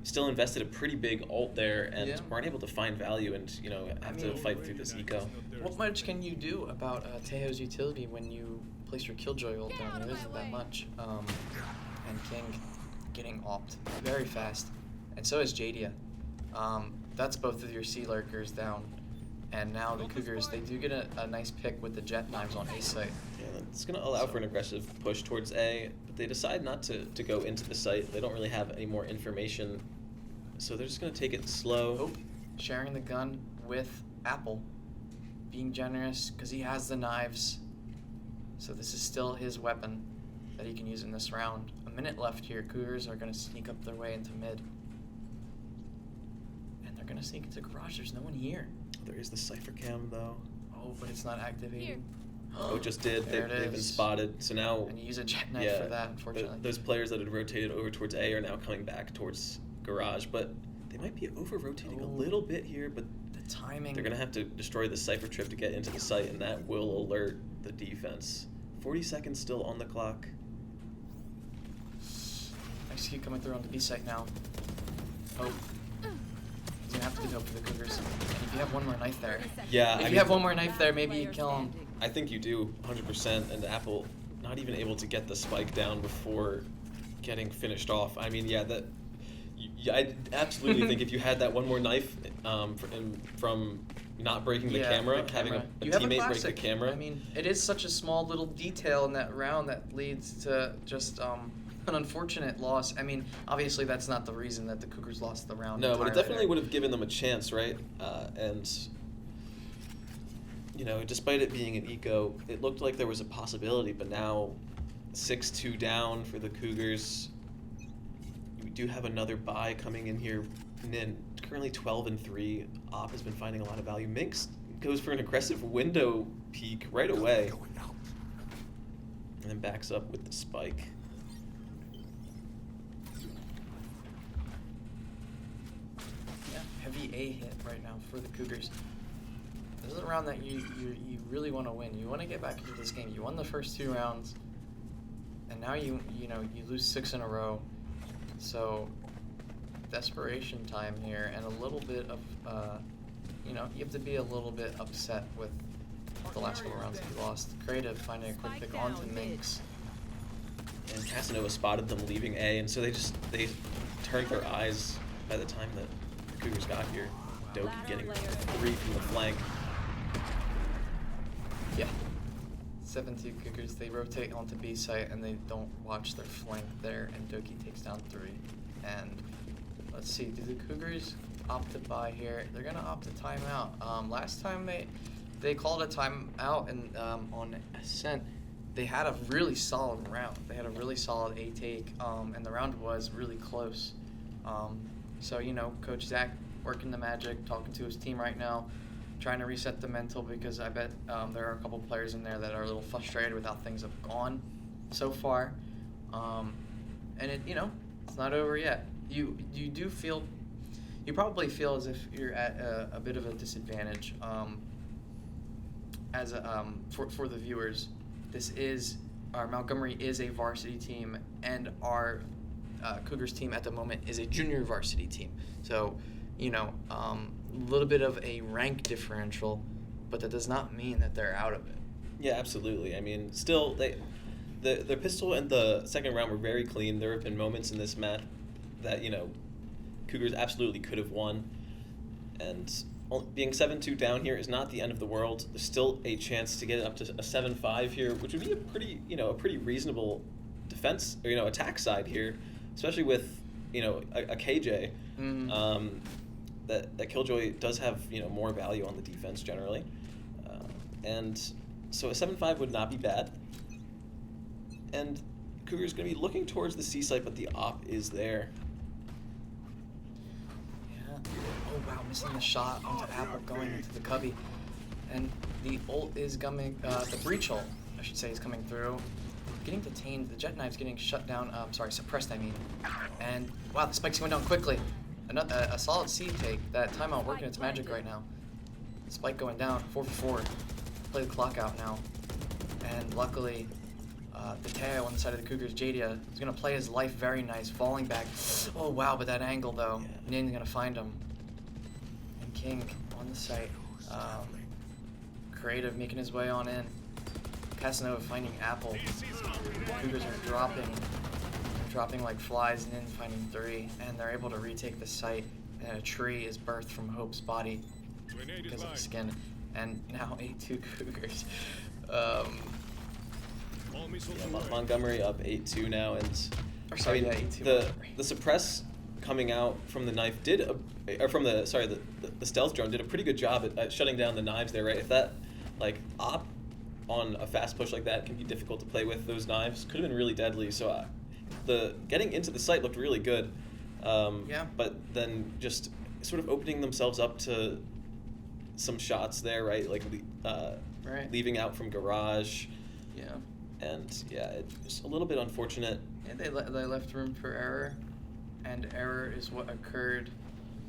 still invested a pretty big ult there and Yeah. weren't able to find value and have to mean, fight through this eco. What much can you do about Tejo's utility when you place your Killjoy ult down? There isn't that much. And King getting opt very fast, and so is Jadia. That's both of your Sea Lurkers down, and now the Cougars, they do get a nice pick with the jet knives on A site. Yeah, it's going to allow for an aggressive push towards A, but they decide not to go into the site. They don't really have any more information, so they're just going to take it slow. Oh, sharing the gun with Apple, being generous because he has the knives. So this is still his weapon that he can use in this round. A minute left here. Cougars are going to sneak up their way into mid. And they're going to sneak into garage. There's no one here. There is the Cypher Cam, though. Oh, but it's not activated. Oh, it just did. There They've been is. spotted. So now, And you use a jet knife yeah, for that, unfortunately. those players that had rotated over towards A are now coming back towards garage, but they might be over-rotating a Oh. little bit here, but The timing. they're going to have to destroy the Cypher trip to get into the site, and that will alert the defense. 40 seconds still on the clock. XQ coming through on the B site now. Oh. He's going to have to give help for the Cougars. And if you have one more knife there. Yeah, If you have one more knife there, maybe you kill him. I think you do, 100%, and Apple not even able to get the spike down before getting finished off. I mean, yeah, I absolutely think if you had that one more knife from not breaking the camera, having a You have teammate break the classic. camera. I mean, it is such a small little detail in that round that leads to just an unfortunate loss. I mean, obviously that's not the reason that the Cougars lost the round. No, but it entirely. definitely would have given them a chance, right? And despite it being an eco, it looked like there was a possibility, but now 6-2 down for the Cougars. We do have another bye coming in here. And then currently 12-3. Op has been finding a lot of value. Minx goes for an aggressive window peek right away. And then backs up with the spike. Yeah, heavy A hit right now for the Cougars. This is a round that you really want to win. You want to get back into this game. You won the first 2 rounds, and now you lose 6 in a row. So desperation time here, and a little bit of you have to be a little bit upset with the last couple rounds that you lost. Creative finding a quick pick onto Minx. And Casanova spotted them leaving A, and so they turned their eyes by the time that the Cougars got here. Doki getting 3 from the flank. Yeah. 7-2 Cougars, they rotate onto B site and they don't watch their flank there, and Doki takes down 3. And let's see, do the Cougars opt to buy here? They're gonna opt to timeout. Last time they called a timeout and on Ascent, they had a really solid round. They had a really solid A take, and the round was really close. So Coach Zach working the magic, talking to his team right now, trying to reset the mental, because I bet there are a couple players in there that are a little frustrated with how things have gone so far. And it's not over yet. You probably feel as if you're at a bit of a disadvantage. For the viewers, our Montgomery is a varsity team, and our Cougars team at the moment is a junior varsity team. So, little bit of a rank differential, but that does not mean that they're out of it. Yeah, absolutely. I mean, still, the pistol and the second round were very clean. There have been moments in this match that, you know, Cougars absolutely could have won. And being 7-2 down here is not the end of the world. There's still a chance to get it up to a 7-5 here, which would be a pretty reasonable defense, or, attack side here, especially with, a KJ. That Killjoy does have, more value on the defense generally. And so a 7-5 would not be bad. And Cougar's going to be looking towards the C site, but the op is there. Yeah. Oh, wow, missing the shot onto Apple going into the cubby. And the ult is coming, the breach ult, I should say, is coming through. Getting detained, the jet knife's getting shut down, suppressed, I mean. And, wow, the spike's going down quickly. A solid C take. That timeout working its magic right now. Spike going down, 4 for 4. Play the clock out now. And luckily, the Teo on the side of the Cougars, Jadia, is going to play his life very nice, falling back. Oh, wow, but that angle, though. Nin's going to find him. And King on the site. Creative making his way on in. Casanova finding Apple. Cougars are dropping like flies, Nin finding 3, and they're able to retake the site. And a tree is birthed from Hope's body because of the skin. And now 8-2 Cougars. Montgomery up 8-2 now, and Or sorry, I mean, yeah, 8-2 the Montgomery. suppress coming out from the knife did, the stealth drone did a pretty good job at shutting down the knives there, right? If that op on a fast push like that can be difficult to play with, those knives could have been really deadly. So the getting into the site looked really good. Yeah. But then just sort of opening themselves up to some shots there, right? Right. Leaving out from garage. Yeah. And yeah, it's a little bit unfortunate. Yeah, they left room for error, and error is what occurred,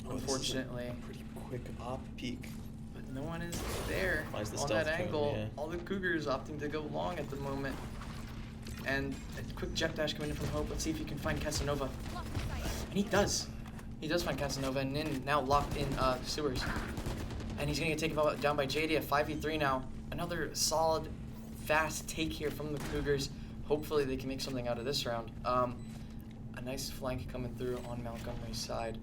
unfortunately. This is a pretty quick op peek. But no one is there Finds the on stealth that cone, angle. yeah. All the Cougars opting to go long at the moment. And a quick jet dash coming in from Hope. Let's see if he can find Casanova. And he does. He does find Casanova, and Nin now locked in sewers. And he's going to get taken down by JD at 5v3 now. Another solid, fast take here from the Cougars. Hopefully they can make something out of this round. A nice flank coming through on Montgomery's side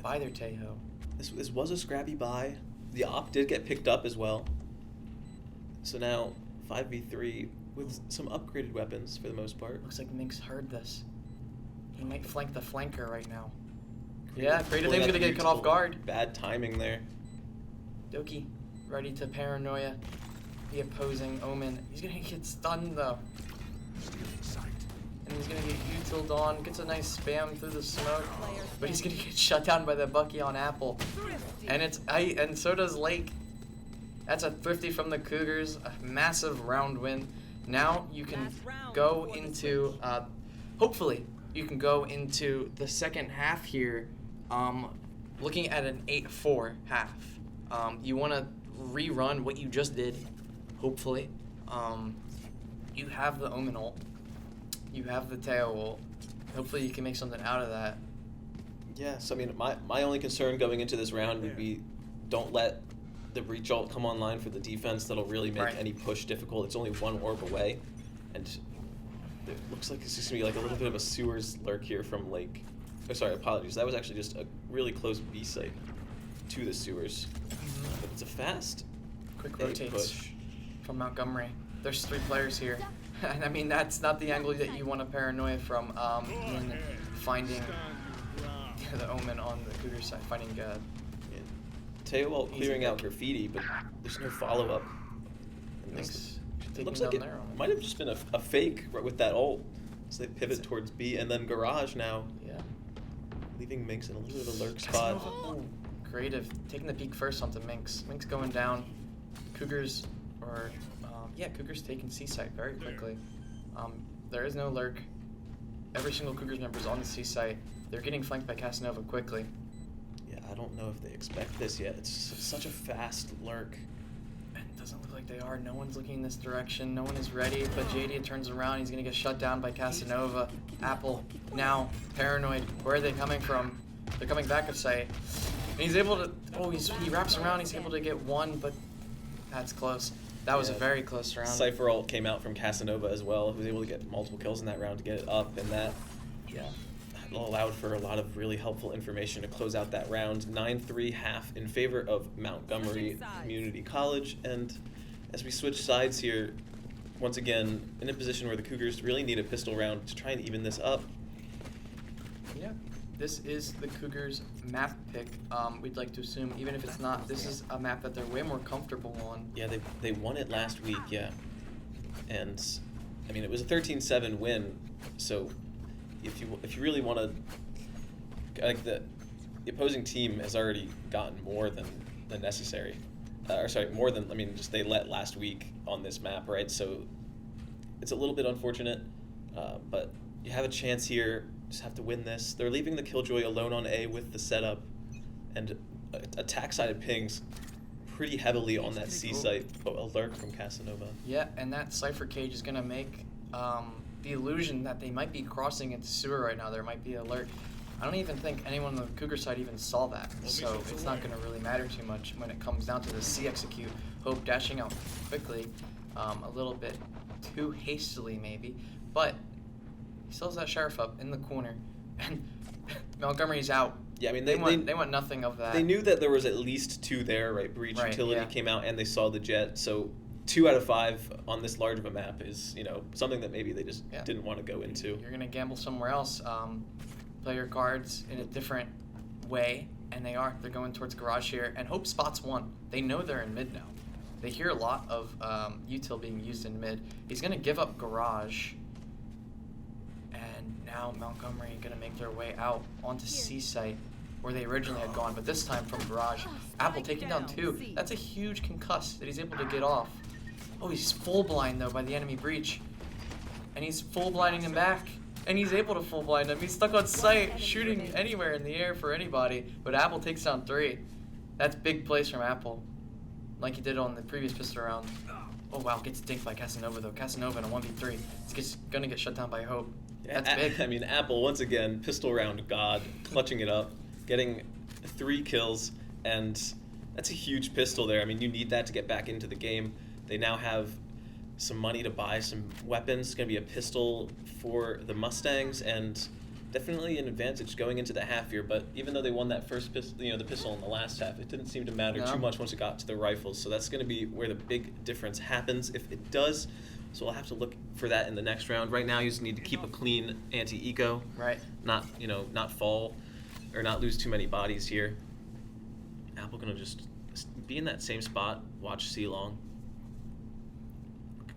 by their Tejo. This was a scrappy buy. The op did get picked up as well. So now 5v3 with some upgraded weapons for the most part. Looks like Minx heard this. He might flank the flanker right now. Yeah, Creative Name's going to get cut off guard. Bad timing there. Doki ready to paranoia the opposing Omen. He's going to get stunned though. And he's going to get utiled on. Gets a nice spam through the smoke. But he's going to get shut down by the Bucky on Apple. And so does Lake. That's a thrifty from the Cougars. A massive round win. Now you can go into, hopefully, you can go into the second half here looking at an 8-4 half. You want to rerun what you just did, hopefully. You have the Omen ult. You have the Teo ult. Hopefully you can make something out of that. Yes, I mean, my only concern going into this round would be don't let the breach ult come online for the defense. That'll really make any push difficult. It's only one orb away. And it looks like it's just going to be like a little bit of a sewers lurk here from Lake. Oh, sorry, apologies. That was actually just a really close B site to the sewers. But it's a fast Quick A rotates push. from Montgomery. There's 3 players here. And I mean, that's not the angle that you want to paranoia from in finding the Omen on the Cougar side, finding Teo ult clearing out graffiti, but there's no follow-up. It looks like it might have just been a fake with that ult. So they pivot towards B, and then garage now. Yeah. Leaving Minx in a little bit of a lurk spot. Ooh, creative. Taking the peek first onto Minx. Minx going down. Cougars, Cougars taking C-site very quickly. There is no lurk. Every single Cougars member is on the C-site. They're getting flanked by Casanova quickly. Yeah, I don't know if they expect this yet. It's such a fast lurk. And it doesn't look like they are. No one's looking in this direction. No one is ready. But JD turns around. He's going to get shut down by Casanova. Apple now paranoid. Where are they coming from? They're coming back of sight. And he's able to, he wraps around, he's able to get one, but that's close. That was a Yeah. very close round. Cypher ult came out from Casanova as well, who was able to get multiple kills in that round to get it up, and that allowed for a lot of really helpful information to close out that round. 9-3 half in favor of Montgomery Community College, and as we switch sides here, once again, in a position where the Cougars really need a pistol round to try and even this up. Yeah, this is the Cougars map pick. We'd like to assume, even if it's not, this is a map that they're way more comfortable on. Yeah, they won it last week, yeah. And, I mean, it was a 13-7 win, so if you really want to, like, the opposing team has already gotten more than necessary. More than, I mean, just they let last week on this map, right? So it's a little bit unfortunate, but you have a chance here. Just have to win this. They're leaving the Killjoy alone on A with the setup, and attack-sided pings pretty heavily on that C site. Alert from Casanova. Yeah, and that Cypher cage is going to make the illusion that they might be crossing into sewer right now. There might be alert. I don't even think anyone on the Cougar side even saw that, so it's not going to really matter too much when it comes down to the C execute. Hope dashing out quickly, a little bit too hastily maybe, but he still has that Sheriff up in the corner, and Montgomery's out. Yeah, I mean, they want nothing of that. They knew that there was at least two there, right? Breach Utility came out, and they saw the jet, so 2 out of 5 on this large of a map is, something that maybe they just didn't want to go into. You're going to gamble somewhere else. Play your cards in a different way, and they're going towards garage here, and Hope spots one. They know they're in mid now. They hear a lot of util being used in mid. He's going to give up garage, and now Montgomery going to make their way out onto C site where they originally had gone, but this time from garage. Apple taking down 2. That's a huge concuss that he's able to get off. Oh, he's full blind though by the enemy breach, and he's full blinding him back. And he's able to full blind him. He's stuck on sight, shooting anywhere in the air for anybody. But Apple takes down 3. That's big plays from Apple, like he did on the previous pistol round. Oh wow, gets dinked by Casanova though. Casanova in a 1v3. He's gonna get shut down by Hope. That's big. I mean, Apple once again, pistol round god, clutching it up, getting 3 kills, and that's a huge pistol there. I mean, you need that to get back into the game. They now have some money to buy some weapons. It's going to be a pistol for the Mustangs, and definitely an advantage going into the half here. But even though they won that first pistol, the pistol in the last half, it didn't seem to matter too much once it got to the rifles. So that's going to be where the big difference happens if it does. So we'll have to look for that in the next round. Right now, you just need to keep a clean anti-eco. Right. Not fall or not lose too many bodies here. Apple going to just be in that same spot, watch C long.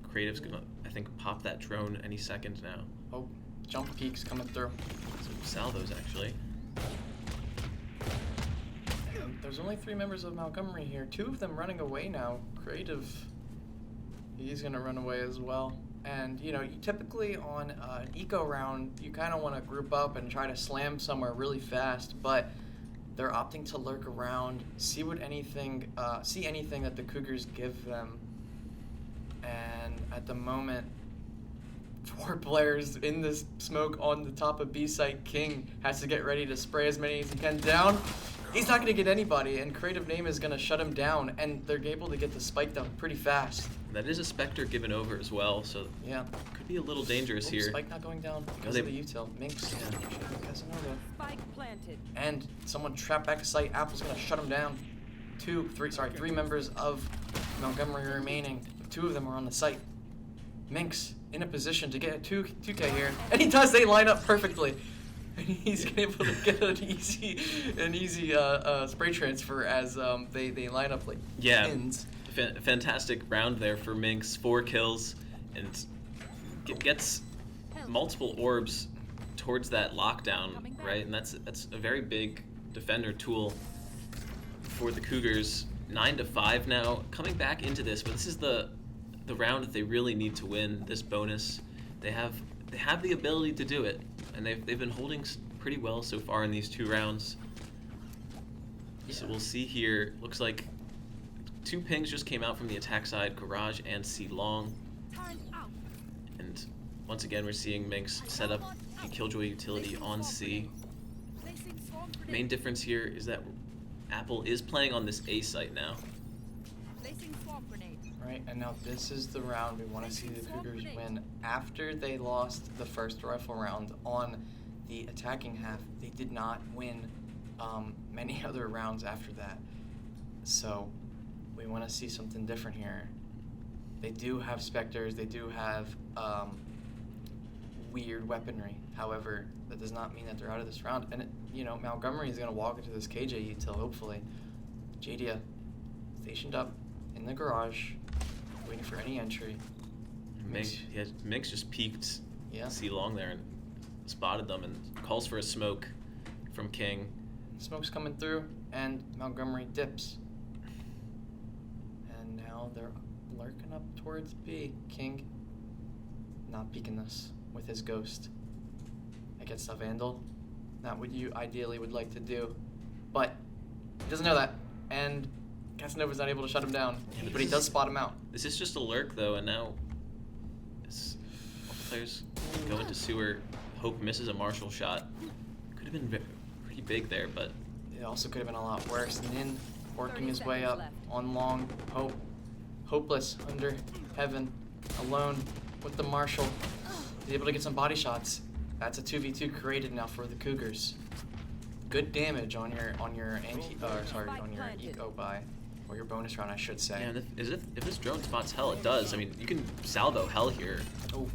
Creative's gonna, I think, pop that drone any second now. Oh, jump peaks coming through. Some salvos, actually. And there's only 3 members of Montgomery here. 2 of them running away now. Creative, he's gonna run away as well. And you typically on an eco round, you kind of want to group up and try to slam somewhere really fast, but they're opting to lurk around, see anything that the Cougars give them. And at the moment, 4 players in this smoke on the top of B site. King has to get ready to spray as many as he can down. He's not going to get anybody, and Creative Name is going to shut him down, and they're able to get the spike down pretty fast. That is a Spectre given over as well, so yeah, could be a little dangerous here. Spike not going down because of the util. Minx, Casanova. Spike planted. And someone trapped back a site. Apple's going to shut him down. 3 members of Montgomery remaining. 2 of them are on the site. Minx in a position to get a 2K here, and he does. They line up perfectly, and he's able to get an easy spray transfer as they line up like pins. Fantastic round there for Minx. 4 kills, and gets multiple orbs towards that lockdown, right? And that's a very big defender tool for the Cougars. 9-5 now, coming back into this, but this is the round that they really need to win. This bonus, they have the ability to do it, and they've been holding pretty well so far in these 2 rounds. Yeah. So we'll see here. Looks like 2 pings just came out from the attack side, garage and C long. And once again, we're seeing Minx set up the Killjoy utility on C. Main difference here is that Apple is playing on this A site now. Placing swamp grenade. Right, and now this is the round we want to see the Cougars win. After they lost the first rifle round on the attacking half, they did not win many other rounds after that. So we want to see something different here. They do have Spectres, they do have weird weaponry. However, that does not mean that they're out of this round. And, Montgomery is going to walk into this KJ util, hopefully. Jadia stationed up in the garage, waiting for any entry. Minx just peeked Yeah. C long there and spotted them and calls for a smoke from King. Smoke's coming through, and Montgomery dips. And now they're lurking up towards B. King not peeking this with his ghost against a Vandal. Not what you ideally would like to do. But he doesn't know that, and Casanova's not able to shut him down. Yeah, But he does spot him out. This is just a lurk though, and now all the players go into sewer. Hope misses a Marshall shot. Could have been pretty big there, but It also could have been a lot worse. Nin working 30 his way seconds up left. on long. Hope. Hopeless under heaven. Alone with the Marshall. He's able to get some body shots. That's a 2v2 created now for the Cougars. Good damage on your eco buy. Or your bonus round, I should say. yeah, and if this drone spots hell, it does. I mean, you can salvo hell here. Oh.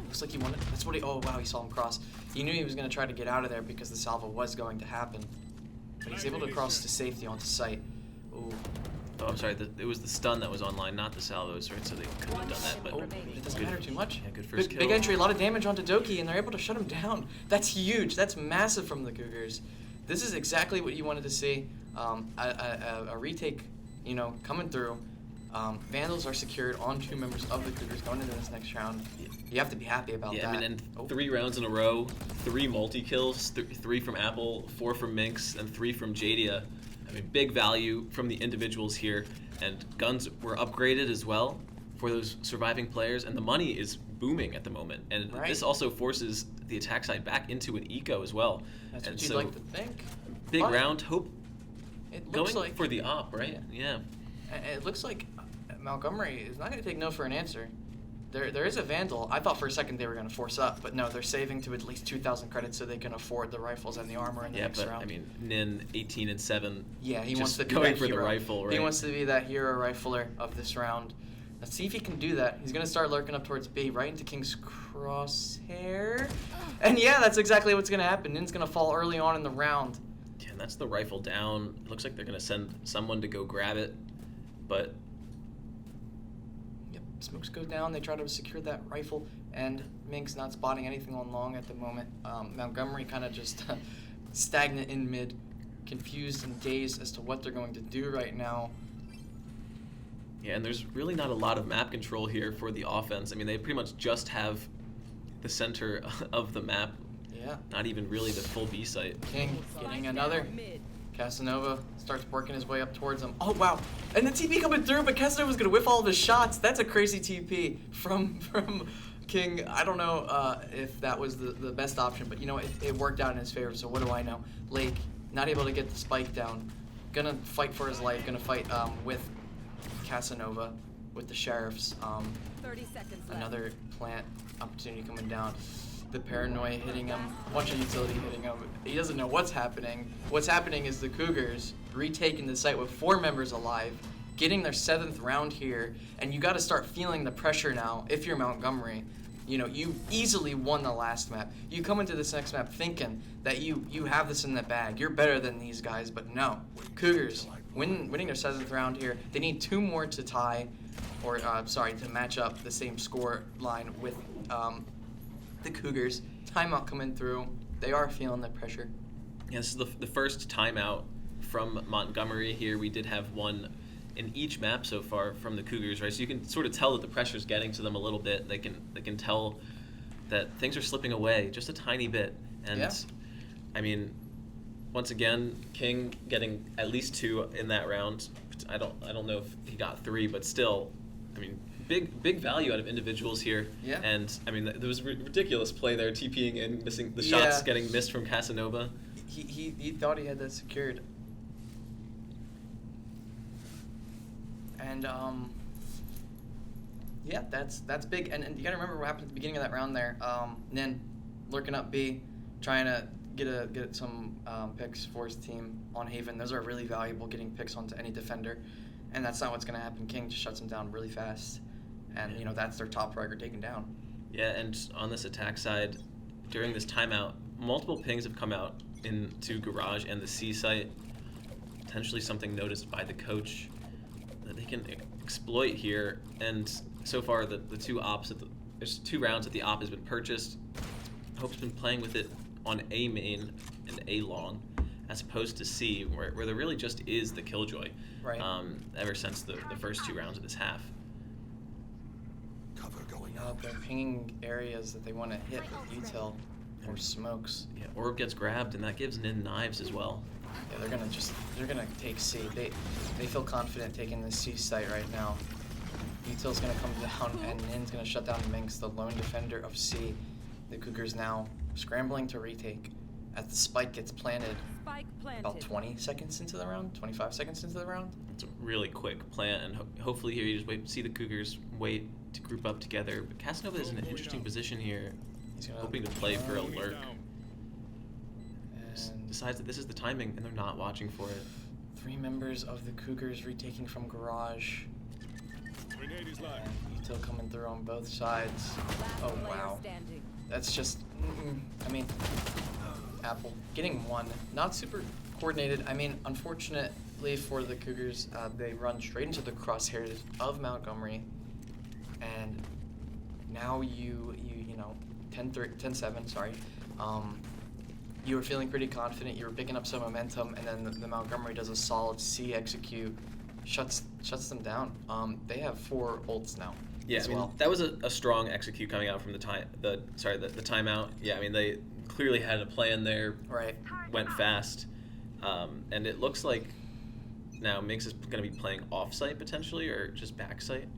Looks like he wanted. That's what he. Oh, wow, he saw him cross. He knew he was going to try to get out of there because the salvo was going to happen. But he's able to cross to safety onto site. Ooh. Oh, I'm sorry. It was the stun that was online, not the salvos, right? So they couldn't have done that. But Oh, it doesn't good- matter too much. Yeah, good first Big kill. entry, a lot of damage onto Doki, and they're able to shut him down. That's huge. That's massive from the Cougars. This is exactly what you wanted to see. A retake, coming through. Vandals are secured on 2 members of the Cougars going into this next round. You have to be happy about Yeah, that. I mean, and Oh. 3 rounds in a row, 3 multi-kills, 3 from Apple, 4 from Minx, and 3 from Jadia. I mean, big value from the individuals here, and guns were upgraded as well for those surviving players, and the money is booming at the moment. And Right. this also forces the attack side back into an eco as well. That's and what you'd so, like to think. big But round, Hope It looks going like for the op, right? Yeah. It looks like Montgomery is not going to take no for an answer. There is a Vandal. I thought for a second they were going to force up, but no, they're saving to at least 2,000 credits so they can afford the rifles and the armor in the Yeah, next but round. I mean, Nin 18 and 7. Yeah, he just wants to be going that for hero. the rifle, right? He wants to be that hero rifler of this round. Let's see if he can do that. He's gonna start lurking up towards B, right into King's crosshair. And yeah, that's exactly what's gonna happen. Nin's gonna fall early on in the round. Yeah, and that's the rifle down. It looks like they're gonna send someone to go grab it, but Yep, smokes go down. They try to secure that rifle, and Mink's not spotting anything on long at the moment. Montgomery kind of just stagnant in mid, confused and dazed as to what they're going to do right now. yeah, and there's really not a lot of map control here for the offense. I mean, they pretty much just have the center of the map, Yeah, not even really the full B site. King getting Spike another. down mid. Casanova starts working his way up towards him. Oh, wow. And the TP coming through, but Casanova's going to whiff all of his shots. That's a crazy TP from King. I don't know if that was the best option, but, it worked out in his favor, so what do I know? Lake, not able to get the spike down. Gonna fight for his life. Gonna fight with Casanova, with the sheriffs. 30 seconds left. Another plant opportunity coming down. The paranoia hitting him, a bunch of utility hitting him. He doesn't know what's happening. What's happening is the Cougars retaking the site with 4 members alive, getting their 7th round here, and you got to start feeling the pressure now if you're Montgomery. You easily won the last map. You come into this next map thinking that you have this in the bag. You're better than these guys, but no. Cougars winning their 7th round here. They need 2 more to tie, or to match up the same score line with the Cougars. Timeout coming through. They are feeling the pressure. Yeah, this is the first timeout from Montgomery here. We did have one in each map so far from the Cougars, right? So you can sort of tell that the pressure's getting to them a little bit. They can tell that things are slipping away just a tiny bit. And Yeah. I mean, once again, King getting at least 2 in that round. I don't know if he got 3, but still, I mean, big value out of individuals here. Yeah. And I mean, there was a ridiculous play there, TPing and missing the shots, Yeah. getting missed from Casanova. He thought he had that secured. And yeah, that's big. And you gotta remember what happened at the beginning of that round there. Nin lurking up B, trying to get some picks for his team on Haven. Those are really valuable, getting picks onto any defender, and that's not what's gonna happen. King just shuts him down really fast, and that's their top fragger taken down. Yeah, and on this attack side, during this timeout, multiple pings have come out into Garage and the C site. Potentially something noticed by the coach that they can exploit here. And so far, the two ops there's 2 rounds that the op has been purchased. Hope's been playing with it on A main and A long, as opposed to C, where there really just is the Killjoy. Right. Ever since the first 2 rounds of this half. Cover going out. They're pinging areas that they want to hit with util or smokes. Yeah, Orb gets grabbed, and that gives Nin knives as well. Yeah, they're gonna take C. They feel confident taking the C site right now. Util's gonna come down, and Nin's gonna shut down Minx, the lone defender of C. The Cougars now scrambling to retake as the spike gets planted. Spike planted. About 20 seconds into the round, 25 seconds into the round. It's a really quick plant, and hopefully here you just see the Cougars wait to group up together. But Casanova is in an interesting position here, He's gonna hoping to play for a lurk. And Decides that this is the timing, and they're not watching for it. 3 members of the Cougars retaking from Garage. Grenade is live. And Util coming through on both sides. Last Oh player wow. standing. That's just, I mean, Apple getting 1. Not super coordinated. I mean, unfortunately for the Cougars, they run straight into the crosshairs of Montgomery. And now you know, 10-7, sorry. You were feeling pretty confident. You were picking up some momentum, and then the Montgomery does a solid C execute, shuts them down. They have 4 ults now. Yeah, as I mean, well. that was a strong execute coming out from the timeout. Yeah, I mean, they clearly had a plan there. Right. Went fast, and it looks like now Minx is going to be playing off-site potentially, or just back-site.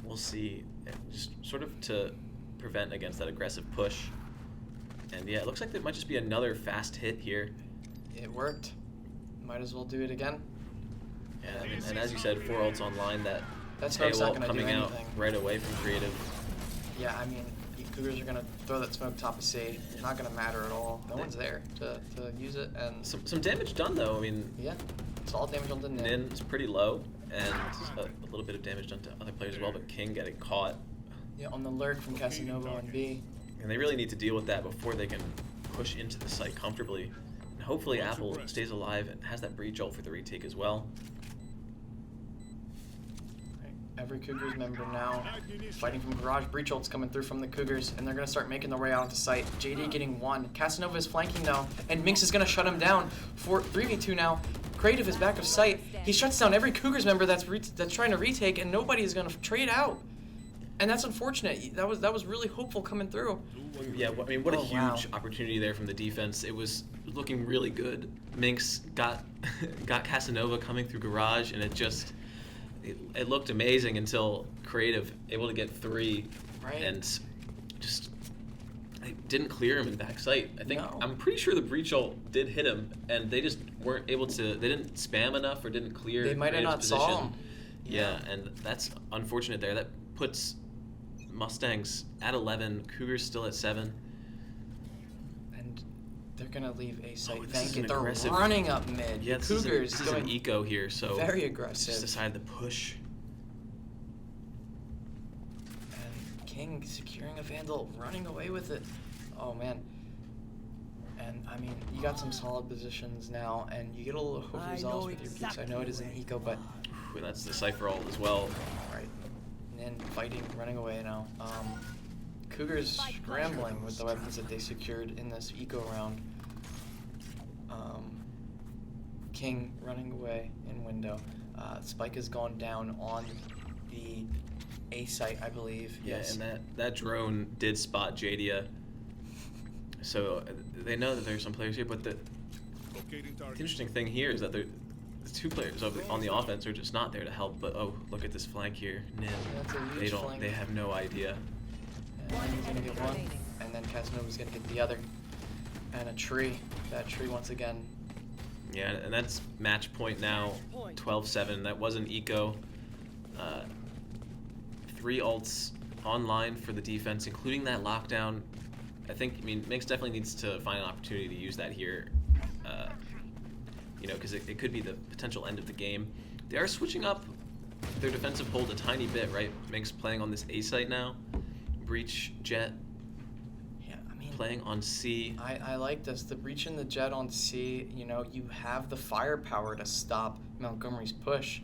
We'll see. Just sort of to prevent against that aggressive push. And yeah, it looks like there might just be another fast hit here. It worked. Might as well do it again. Yeah, and as you said, 4 ults online. That's not AWOL gonna do coming out anything. right away from Creative. Yeah, I mean, the Cougars are gonna throw that smoke top of C. It's not gonna matter at all. No one's there to use it, and Some damage done though. I mean, yeah, solid damage on the Nin. Nin is pretty low, and a little bit of damage done to other players as well. But King getting caught, Yeah, on the lurk from Casanova on B. and they really need to deal with that before they can push into the site comfortably. And hopefully Apple stays alive and has that breach ult for the retake as well. Every Cougars member now fighting from Garage. Breach ult's coming through from the Cougars, and they're gonna start making their way out to site. JD getting 1. Casanova is flanking now, and Minx is gonna shut him down for 3v2 now. Creative is back of sight. He shuts down every Cougars member that's trying to retake, and nobody is gonna trade out. And that's unfortunate. That was really hopeful coming through. Yeah, I mean, what a Oh, huge wow. opportunity there from the defense. It was looking really good. Minx got Casanova coming through Garage, and it looked amazing until Creative able to get 3, Right. and just they didn't clear him in backside. I think No. I'm pretty sure the breach ult did hit him, and they just weren't able to. They didn't spam enough or didn't clear. They might have Creative's not saw position. him. Yeah, and that's unfortunate there. That puts Mustangs at 11, Cougars still at 7. And they're gonna leave a site this is an vacant. They're aggressive- running up mid. Yeah, The this Cougars is an going eco here, so very aggressive. just decided to push. And King securing a Vandal, running away with it. Oh man. And I mean, you got some solid positions now, and you get a little overzealous with your peaks. I know it is an eco, but Ooh, that's the Cypher ult as well. alright. And then fighting, running away now. Cougars scrambling with the weapons that they secured in this eco round. King running away in window. Spike has gone down on the A site, I believe. Yeah, Yes. and that drone did spot Jadia. So they know that there's some players here, but the Locating target. interesting thing here is that the 2 players on the offense are just not there to help. But oh, look at this flank here, Nin. That's a huge flank. They have no idea. And he's gonna get 1, and then Casanova's gonna get the other. And a tree. That tree once again. Yeah, and that's match point now, 12-7. That was an eco. 3 ults online for the defense, including that lockdown. I mean, Minx definitely needs to find an opportunity to use that here, because it could be the potential end of the game. They are switching up their defensive hold a tiny bit, right? Minx playing on this A site now. Breach, Jet, Yeah, I mean, playing on C. I like this. The breach and the jet on C, you have the firepower to stop Montgomery's push.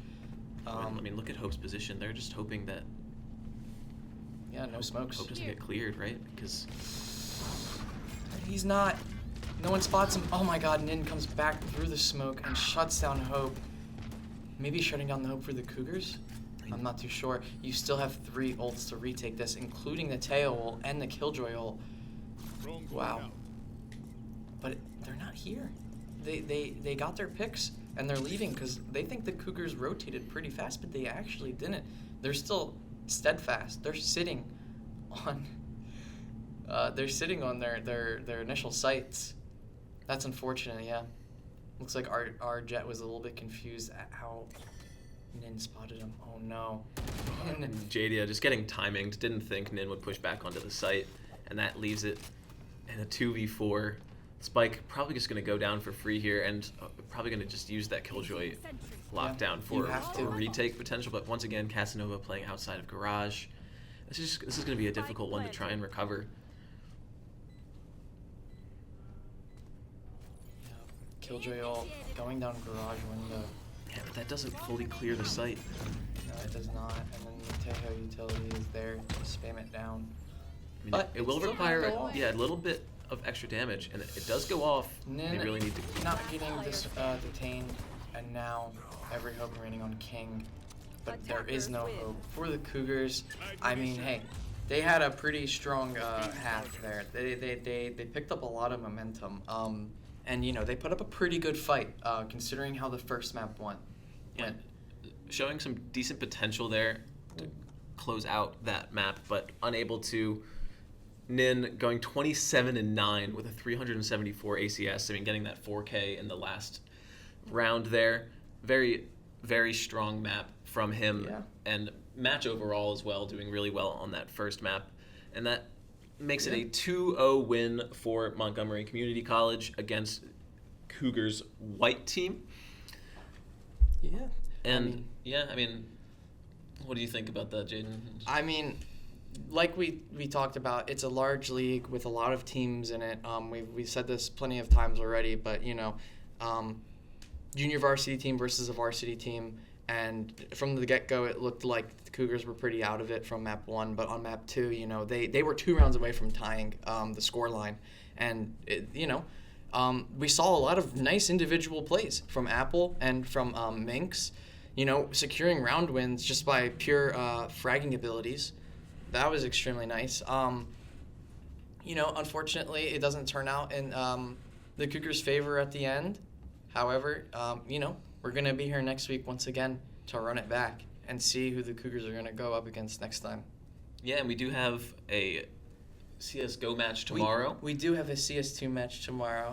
I mean, look at Hope's position. They're just hoping that Yeah, no smokes. Hope doesn't get cleared, right? Because He's not. No one spots him. Oh my god, Nin comes back through the smoke and shuts down Hope. Maybe shutting down the Hope for the Cougars? I'm not too sure. You still have 3 ults to retake this, including the Teo ult and the Killjoy ult. Drone going Wow. out. But they're not here. They got their picks and they're leaving because they think the Cougars rotated pretty fast, but they actually didn't. They're still steadfast. They're sitting on their initial sites. That's unfortunate, yeah. Looks like our Jet was a little bit confused at how Nin spotted him. Oh no. Jadia just getting timinged, didn't think Nin would push back onto the site, and that leaves it in a 2v4. Spike probably just going to go down for free here, and probably going to just use that Killjoy lockdown you for have to. a retake potential. But once again, Casanova playing outside of Garage. This is going to be a difficult one to try and recover. Killjoy ult going down garage window. Yeah, but that doesn't fully clear the site. No, it does not. And then the Tejo utility is there to spam it down. I mean, But it will it's still require gonna go off. a little bit of extra damage, and it does go off. Nin They really need to. not getting this detained, and now every hope remaining on King. But there is no hope for the Cougars. I mean, hey, they had a pretty strong half there. They picked up a lot of momentum. And they put up a pretty good fight considering how the first map went. Yeah, showing some decent potential there to close out that map, but unable to. Nin going 27-9 with a 374 ACS. I mean, getting that 4K in the last round there. Very, very strong map from him. Yeah. And match overall as well, doing really well on that first map. And that makes it a 2-0 win for Montgomery Community College against Cougars' white team. Yeah. And I mean, what do you think about that, Jaden? I mean, like we talked about, it's a large league with a lot of teams in it. We've said this plenty of times already, but junior varsity team versus a varsity team, and from the get-go, it looked like the Cougars were pretty out of it from map 1. But on map 2, they were 2 rounds away from tying the score line, and we saw a lot of nice individual plays from Apple and from Minx, securing round wins just by pure fragging abilities. That was extremely nice. Unfortunately, it doesn't turn out in the Cougars' favor at the end. However, we're going to be here next week once again to run it back and see who the Cougars are going to go up against next time. Yeah, and we do have a CSGO match tomorrow. We do have a CS2 match tomorrow.